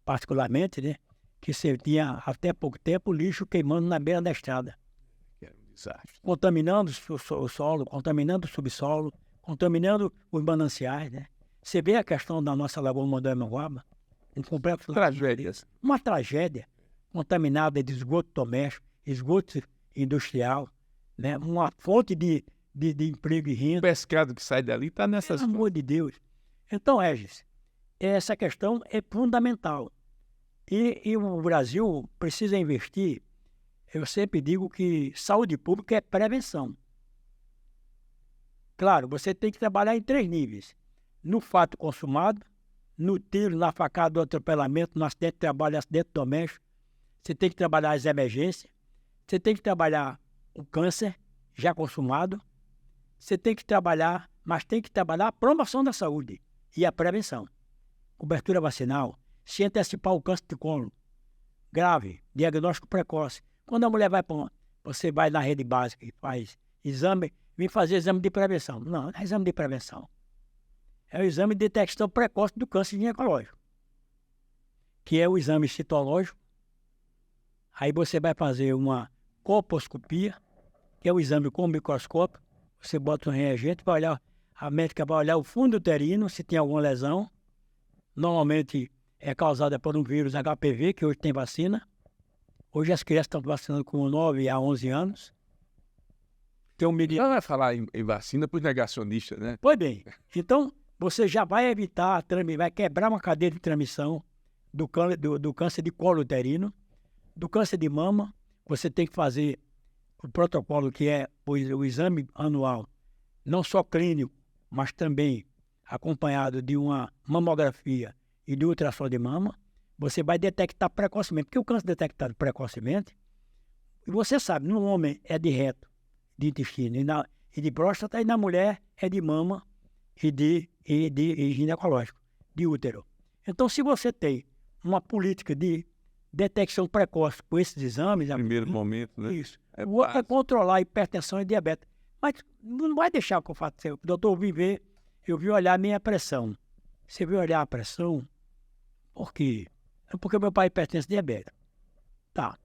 particularmente, né, que você tinha até pouco tempo lixo queimando na beira da estrada. Contaminando o solo, contaminando o subsolo, contaminando os mananciais, né? Você vê a questão da nossa Lagoa Mondé-Manguaba, um complexo... Tragédias. Uma tragédia contaminada de esgoto doméstico, esgoto industrial, né? Uma fonte de emprego e renda. O pescado que sai dali está nessas... Pelo amor de Deus. Então, Regis, essa questão é fundamental. E o Brasil precisa investir. Eu sempre digo que saúde pública é prevenção. Claro, você tem que trabalhar em 3 níveis. No fato consumado, no tiro, na facada, no atropelamento, no acidente de trabalho, acidente doméstico. Você tem que trabalhar as emergências. Você tem que trabalhar o câncer já consumado. Você tem que trabalhar, mas tem que trabalhar a promoção da saúde e a prevenção. Cobertura vacinal, se antecipar o câncer de colo grave, diagnóstico precoce. Quando a mulher você vai na rede básica e faz exame, vem fazer exame de prevenção. Não é exame de prevenção. É o exame de detecção precoce do câncer ginecológico, que é o exame citológico. Aí você vai fazer uma colposcopia, que é o exame com microscópio. Você bota um reagente, a médica vai olhar o fundo uterino, se tem alguma lesão. Normalmente é causada por um vírus HPV, que hoje tem vacina. Hoje as crianças estão vacinando com 9 a 11 anos. Tem Não vai falar em vacina para os negacionistas, né? Pois bem, então você já vai evitar, vai quebrar uma cadeia de transmissão do câncer de colo uterino, do câncer de mama. Você tem que fazer o protocolo que é o exame anual, não só clínico, mas também acompanhado de uma mamografia e de ultrassom de mama. Você vai detectar precocemente, porque o câncer detectado precocemente, e você sabe, no homem é de reto, de intestino e de próstata, e na mulher é de mama e ginecológico, de útero. Então, se você tem uma política de detecção precoce com esses exames... Primeiro momento, né? Isso. O outro é controlar a hipertensão e diabetes. Mas não vai deixar que eu faça. O doutor eu vi olhar a minha pressão. Você viu olhar a pressão? Por quê? É porque meu pai é hipertenso e diabetes. Tá.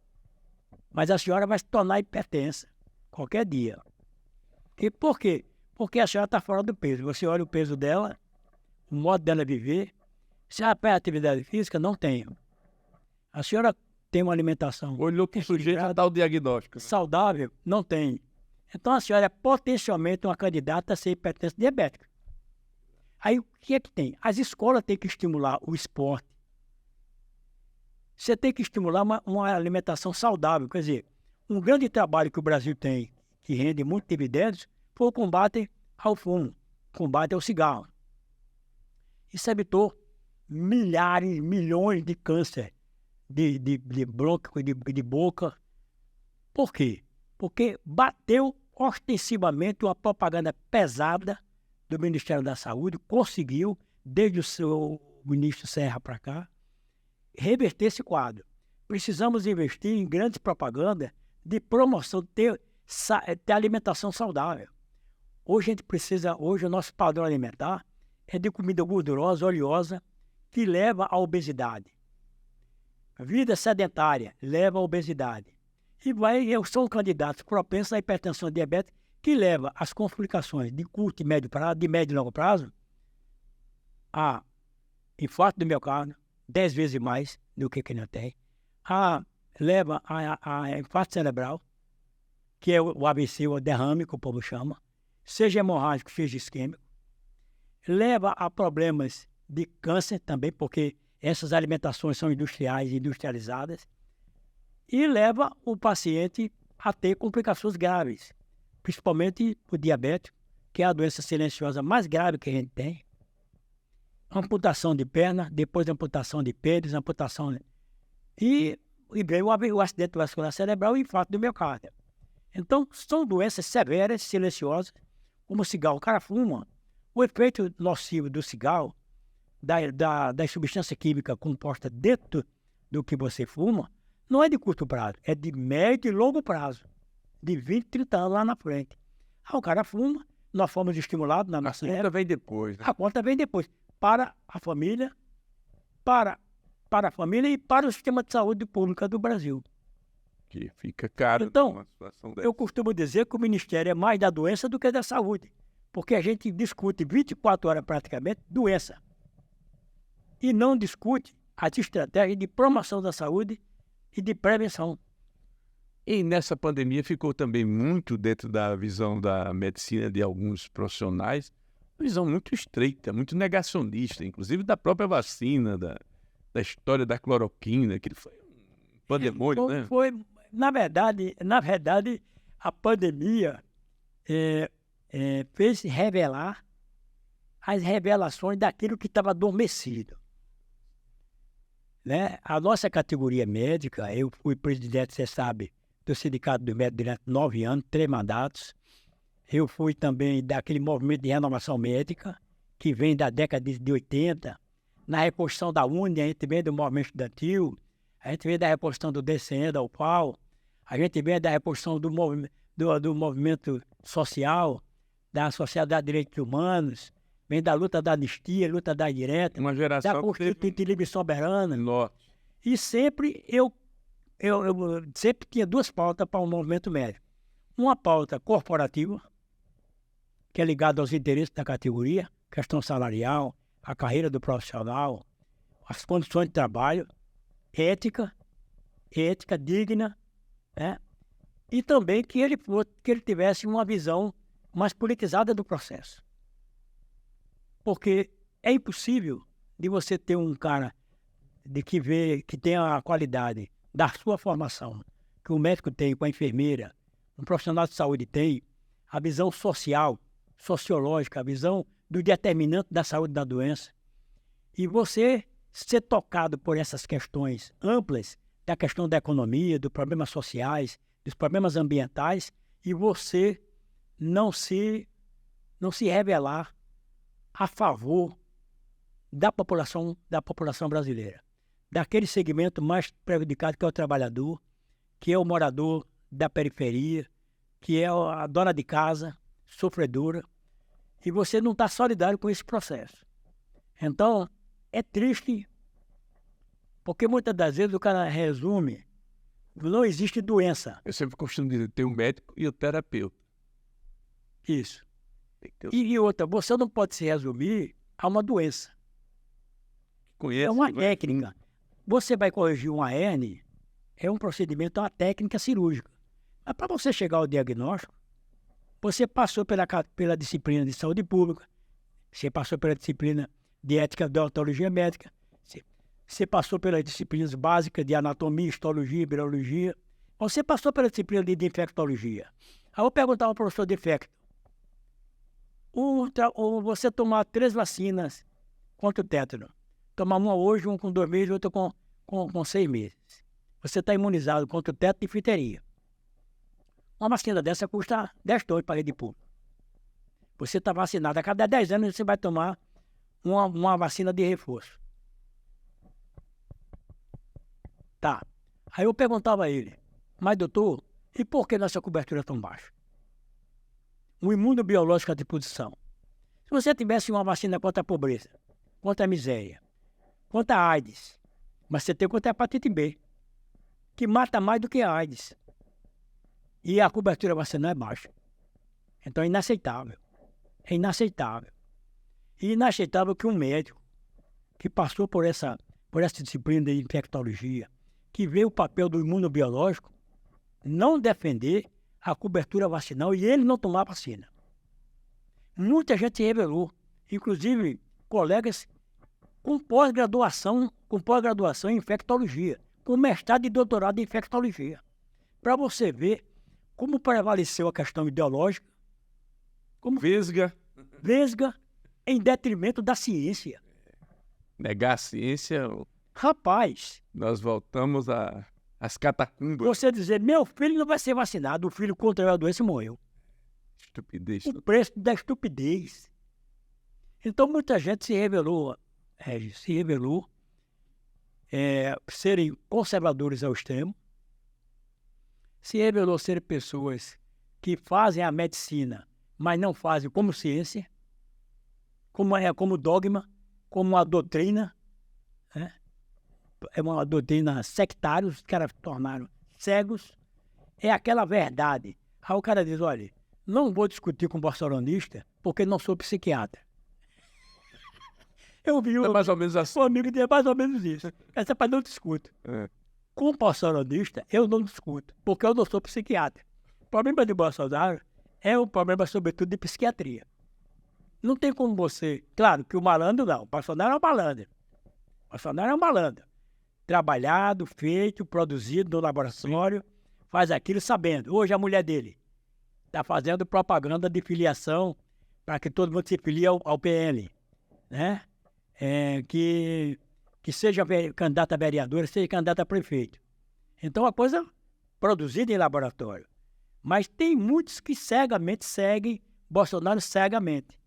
Mas a senhora vai se tornar hipertensa qualquer dia. E por quê? Porque a senhora está fora do peso. Você olha o peso dela, o modo dela viver. Se ela faz atividade física, não tem. A senhora tem uma alimentação... Olhou para o sujeito já dá o diagnóstico. Né? Saudável, não tem. Então a senhora é potencialmente uma candidata a ser hipertensa diabética. Aí o que é que tem? As escolas têm que estimular o esporte. Você tem que estimular uma alimentação saudável. Quer dizer, um grande trabalho que o Brasil tem, que rende muitos dividendos, foi o combate ao fumo, combate ao cigarro. Isso evitou milhares, milhões de câncer de bronco e de boca. Por quê? Porque bateu ostensivamente uma propaganda pesada do Ministério da Saúde, conseguiu, desde o seu ministro Serra para cá, reverter esse quadro. Precisamos investir em grandes propagandas de promoção, ter alimentação saudável. Hoje o nosso padrão alimentar é de comida gordurosa, oleosa, que leva à obesidade. Vida sedentária leva à obesidade. São candidatos propensos à hipertensão e diabetes, que leva às complicações de curto e médio prazo, de médio e longo prazo, a infarto do miocárdio, 10 vezes mais do que não tem. Leva a infarto cerebral, que é o AVC, o derrame, que o povo chama, seja hemorrágico, seja isquêmico. Leva a problemas de câncer também, porque essas alimentações são industriais e industrializadas. E leva o paciente a ter complicações graves, principalmente o diabetes, que é a doença silenciosa mais grave que a gente tem. Amputação de perna, depois da amputação de pênis, amputação... E vem o acidente vascular cerebral e o infarto do miocárdio. Então, são doenças severas, silenciosas, como o cigarro. O cara fuma. O efeito nocivo do cigarro, das substâncias químicas compostas dentro do que você fuma, não é de curto prazo, é de médio e longo prazo, de 20, 30 anos lá na frente. O cara fuma, nós fomos estimulados na nossa época. A conta vem depois. Né? A conta vem depois. Para a família, para a família e para o sistema de saúde pública do Brasil. Que fica caro. Então, eu costumo dizer que o Ministério é mais da doença do que da saúde, porque a gente discute 24 horas praticamente doença e não discute as estratégias de promoção da saúde e de prevenção. E nessa pandemia ficou também muito dentro da visão da medicina de alguns profissionais, uma visão muito estreita, muito negacionista, inclusive da própria vacina, da história da cloroquina, que foi um pandemônio, né? Na verdade, a pandemia fez revelar as revelações daquilo que estava adormecido. Né? A nossa categoria médica, eu fui presidente, você sabe, do Sindicato do Médico durante 9 anos, 3 mandatos. Eu fui também daquele movimento de renovação médica, que vem da década de 80. Na reposição da UNE, a gente vem do movimento estudantil, a gente vem da reposição do DCE, da UPAL, a gente vem da reposição do movimento social, da Sociedade de Direitos Humanos, vem da luta da anistia, luta da direta, Uma geração da Constituinte Livre e Soberana. Nossa. E sempre eu sempre tinha 2 pautas para o movimento médico. Uma pauta corporativa, que é ligada aos interesses da categoria, questão salarial, a carreira do profissional, as condições de trabalho, ética digna, né? E também que ele tivesse uma visão mais politizada do processo. Porque é impossível de você ter um cara que tenha a qualidade da sua formação, que o médico tem com a enfermeira, um profissional de saúde tem, a visão social, sociológica, a visão do determinante da saúde da doença. E você ser tocado por essas questões amplas, da questão da economia, dos problemas sociais, dos problemas ambientais, e você não se revelar a favor da população brasileira, daquele segmento mais prejudicado, que é o trabalhador, que é o morador da periferia, que é a dona de casa, sofredora, e você não está solidário com esse processo. Então, é triste, porque muitas das vezes o cara resume, não existe doença. Eu sempre costumo dizer, tem o médico e o terapeuta. Isso. E outra, você não pode se resumir a uma doença. É uma técnica. Você vai corrigir uma hérnia, é um procedimento, é uma técnica cirúrgica. Mas para você chegar ao diagnóstico, você passou pela disciplina de saúde pública, você passou pela disciplina de ética de odontologia médica, você passou pelas disciplinas básicas de anatomia, histologia, biologia, você passou pela disciplina de infectologia. Aí eu vou perguntar ao professor de infecto, você tomar 3 vacinas contra o tétano, tomar uma hoje, uma com 2 meses, outra com 6 meses. Você está imunizado contra o tétano e difteria. Uma vacina dessa custa 10 tons para a rede pública. Você está vacinado. A cada 10 anos você vai tomar uma vacina de reforço. Tá. Aí eu perguntava a ele, mas doutor, e por que nossa cobertura é tão baixa? O imunobiológico à disposição. Se você tivesse uma vacina contra a pobreza, contra a miséria, contra a AIDS, mas você tem contra a hepatite B, que mata mais do que a AIDS. E a cobertura vacinal é baixa. Então é inaceitável. É inaceitável. E inaceitável que um médico que passou por essa disciplina de infectologia, que vê o papel do imunobiológico, não defender a cobertura vacinal e ele não tomar vacina. Muita gente se rebelou, inclusive colegas com pós-graduação em infectologia, com mestrado e doutorado em infectologia. Para você ver como prevaleceu a questão ideológica, como vesga em detrimento da ciência. Negar a ciência, Rapaz, nós voltamos às catacumbas. Você dizer, meu filho não vai ser vacinado, o filho contraiu a doença e morreu. Estupidez. O preço da estupidez. Então muita gente se rebelou, serem conservadores ao extremo, se rebelou serem pessoas que fazem a medicina, mas não fazem como ciência, como dogma, como uma doutrina, né? É uma doutrina sectária, os caras tornaram cegos, é aquela verdade. Aí o cara diz, olha, não vou discutir com bolsonarista porque não sou psiquiatra. Eu vi É mais ou menos assim. um amigo dizer mais ou menos isso. Essa para não discuto. Com bolsonarista, eu não discuto, porque eu não sou psiquiatra. O problema de Bolsonaro é um problema, sobretudo, de psiquiatria. Não tem como você... Claro que o malandro não, o Bolsonaro é um malandro. Bolsonaro é um malandro. Trabalhado, feito, produzido no laboratório, faz aquilo sabendo. Hoje a mulher dele está fazendo propaganda de filiação para que todo mundo se filie ao PL, né? Que seja candidato a vereador, seja candidato a prefeito. Então, a coisa produzida em laboratório. Mas tem muitos que cegamente seguem Bolsonaro cegamente.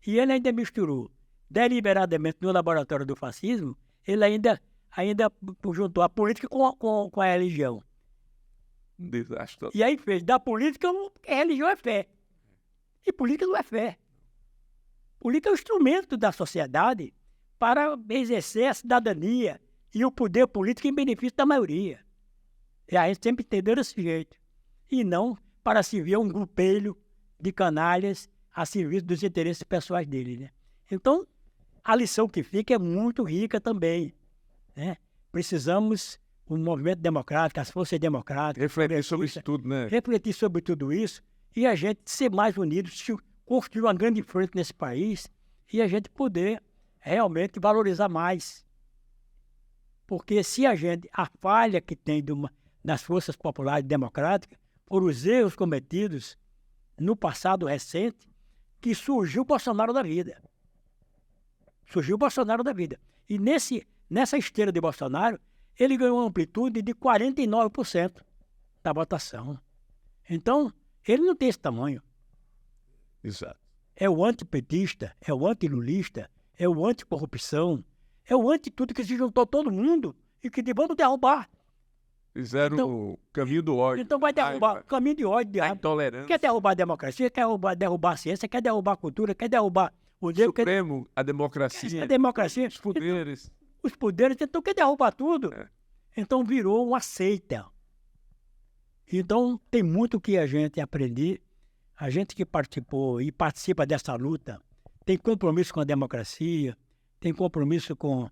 E ele ainda misturou deliberadamente no laboratório do fascismo, ele ainda juntou a política com a religião. Desastre. E aí fez da política, a religião é fé. E política não é fé. Política é um instrumento da sociedade para exercer a cidadania e o poder político em benefício da maioria. E a gente sempre entendeu desse jeito. E não para servir um grupelho de canalhas a serviço dos interesses pessoais dele, né? Então, a lição que fica é muito rica também, né? Precisamos, o movimento democrático, as forças democráticas... Refletir sobre isso tudo, né? Refletir sobre tudo isso e a gente ser mais unidos, construir uma grande frente nesse país e a gente poder realmente valorizar mais. Porque se a falha que tem das forças populares democráticas, por os erros cometidos no passado recente, que surgiu o Bolsonaro da vida. Surgiu o Bolsonaro da vida. E nessa esteira de Bolsonaro, ele ganhou uma amplitude de 49% da votação. Então, ele não tem esse tamanho. Exato. É o antipetista, é o antilulista, é o anticorrupção, é o anti-tudo que se juntou todo mundo e que vamos derrubar. Fizeram o caminho do ódio. Então vai derrubar o caminho de ódio, de a raiva. intolerância. Quer derrubar a democracia, quer derrubar a ciência, quer derrubar a cultura, quer derrubar o O Supremo, a democracia. A democracia. Os poderes. Então, os poderes, então quer derrubar tudo. É. Então virou uma seita. Então tem muito que a gente aprender. A gente que participou e participa dessa luta tem compromisso com a democracia, tem compromisso com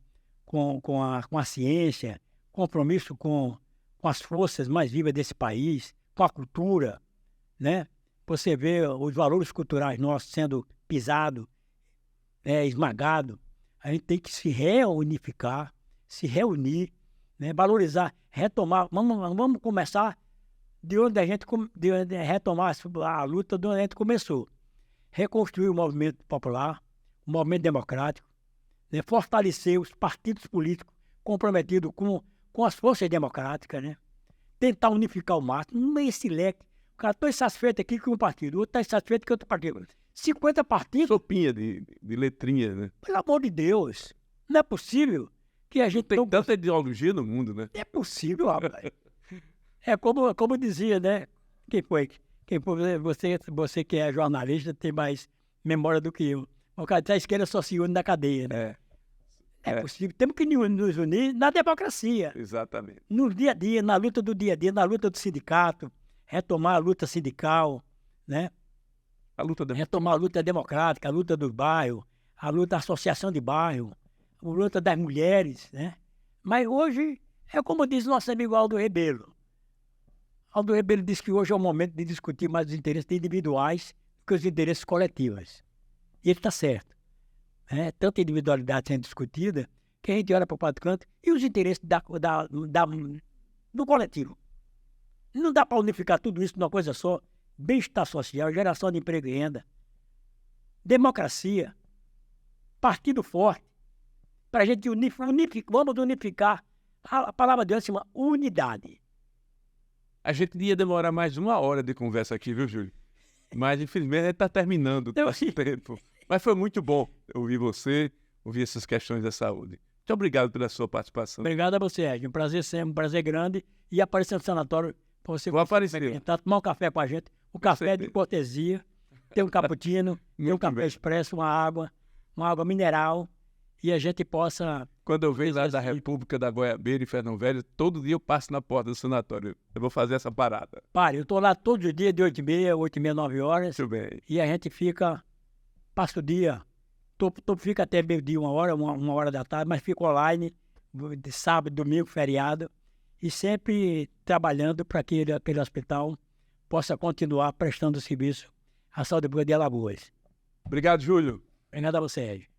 a ciência, compromisso com as forças mais vivas desse país, com a cultura, né? Você vê os valores culturais nossos sendo pisados, esmagados. A gente tem que se reunificar, se reunir, né? Valorizar, retomar. Vamos começar de onde a gente retomar a luta de onde a gente começou. Reconstruir o movimento popular, o movimento democrático, né? Fortalecer os partidos políticos comprometidos com as forças democráticas, né? Tentar unificar o máximo, não é esse leque. O cara está insatisfeito aqui com um partido, o outro está insatisfeito com outro partido. 50 partidos. Sopinha de letrinha, né? Pelo amor de Deus, não é possível que a gente... Tem tanta ideologia no mundo, né? É possível, rapaz. É como dizia, né? Quem foi? Você que é jornalista tem mais memória do que eu. O cara da esquerda só se une na cadeia, né? É possível. Temos que nos unir na democracia. Exatamente. No dia a dia, na luta do dia a dia, na luta do sindicato, retomar a luta sindical, né? Retomar a luta democrática, a luta do bairro, a luta da associação de bairro, a luta das mulheres, né? Mas hoje, é como diz nosso amigo Aldo Rebelo. Aldo Rebelo diz que hoje é o momento de discutir mais os interesses individuais do que os interesses coletivos. E ele está certo. Tanta individualidade sendo discutida que a gente olha para o quadro canto e os interesses do coletivo. Não dá para unificar tudo isso numa coisa só. Bem-estar social, geração de emprego e renda, democracia, partido forte, para a gente vamos unificar. A palavra de Deus se chama unidade. A gente ia demorar mais 1 hora de conversa aqui, viu, Júlio? Mas, infelizmente, a gente está terminando o tempo. Mas foi muito bom ouvir você, ouvir essas questões da saúde. Muito obrigado pela sua participação. Obrigado a você, Ed. Um prazer sempre, um prazer grande. E aparecer no sanatório para você... Vou aparecer. Tomar um café com a gente. O café de cortesia. Tem um cappuccino, tem um café expresso, uma água mineral. E a gente possa... Quando eu venho lá da República da Goiabeira e Fernão Velho, todo dia eu passo na porta do sanatório. Eu vou fazer essa parada. Eu estou lá todos os dias de 8h30, 8h30, 9 horas. Muito bem. E a gente passa o dia, fica até meio-dia, 1 hora da tarde, mas fica online, de sábado, domingo, feriado, e sempre trabalhando para que aquele hospital possa continuar prestando serviço à saúde pública de Alagoas. Obrigado, Júlio. Obrigado a você, Ed.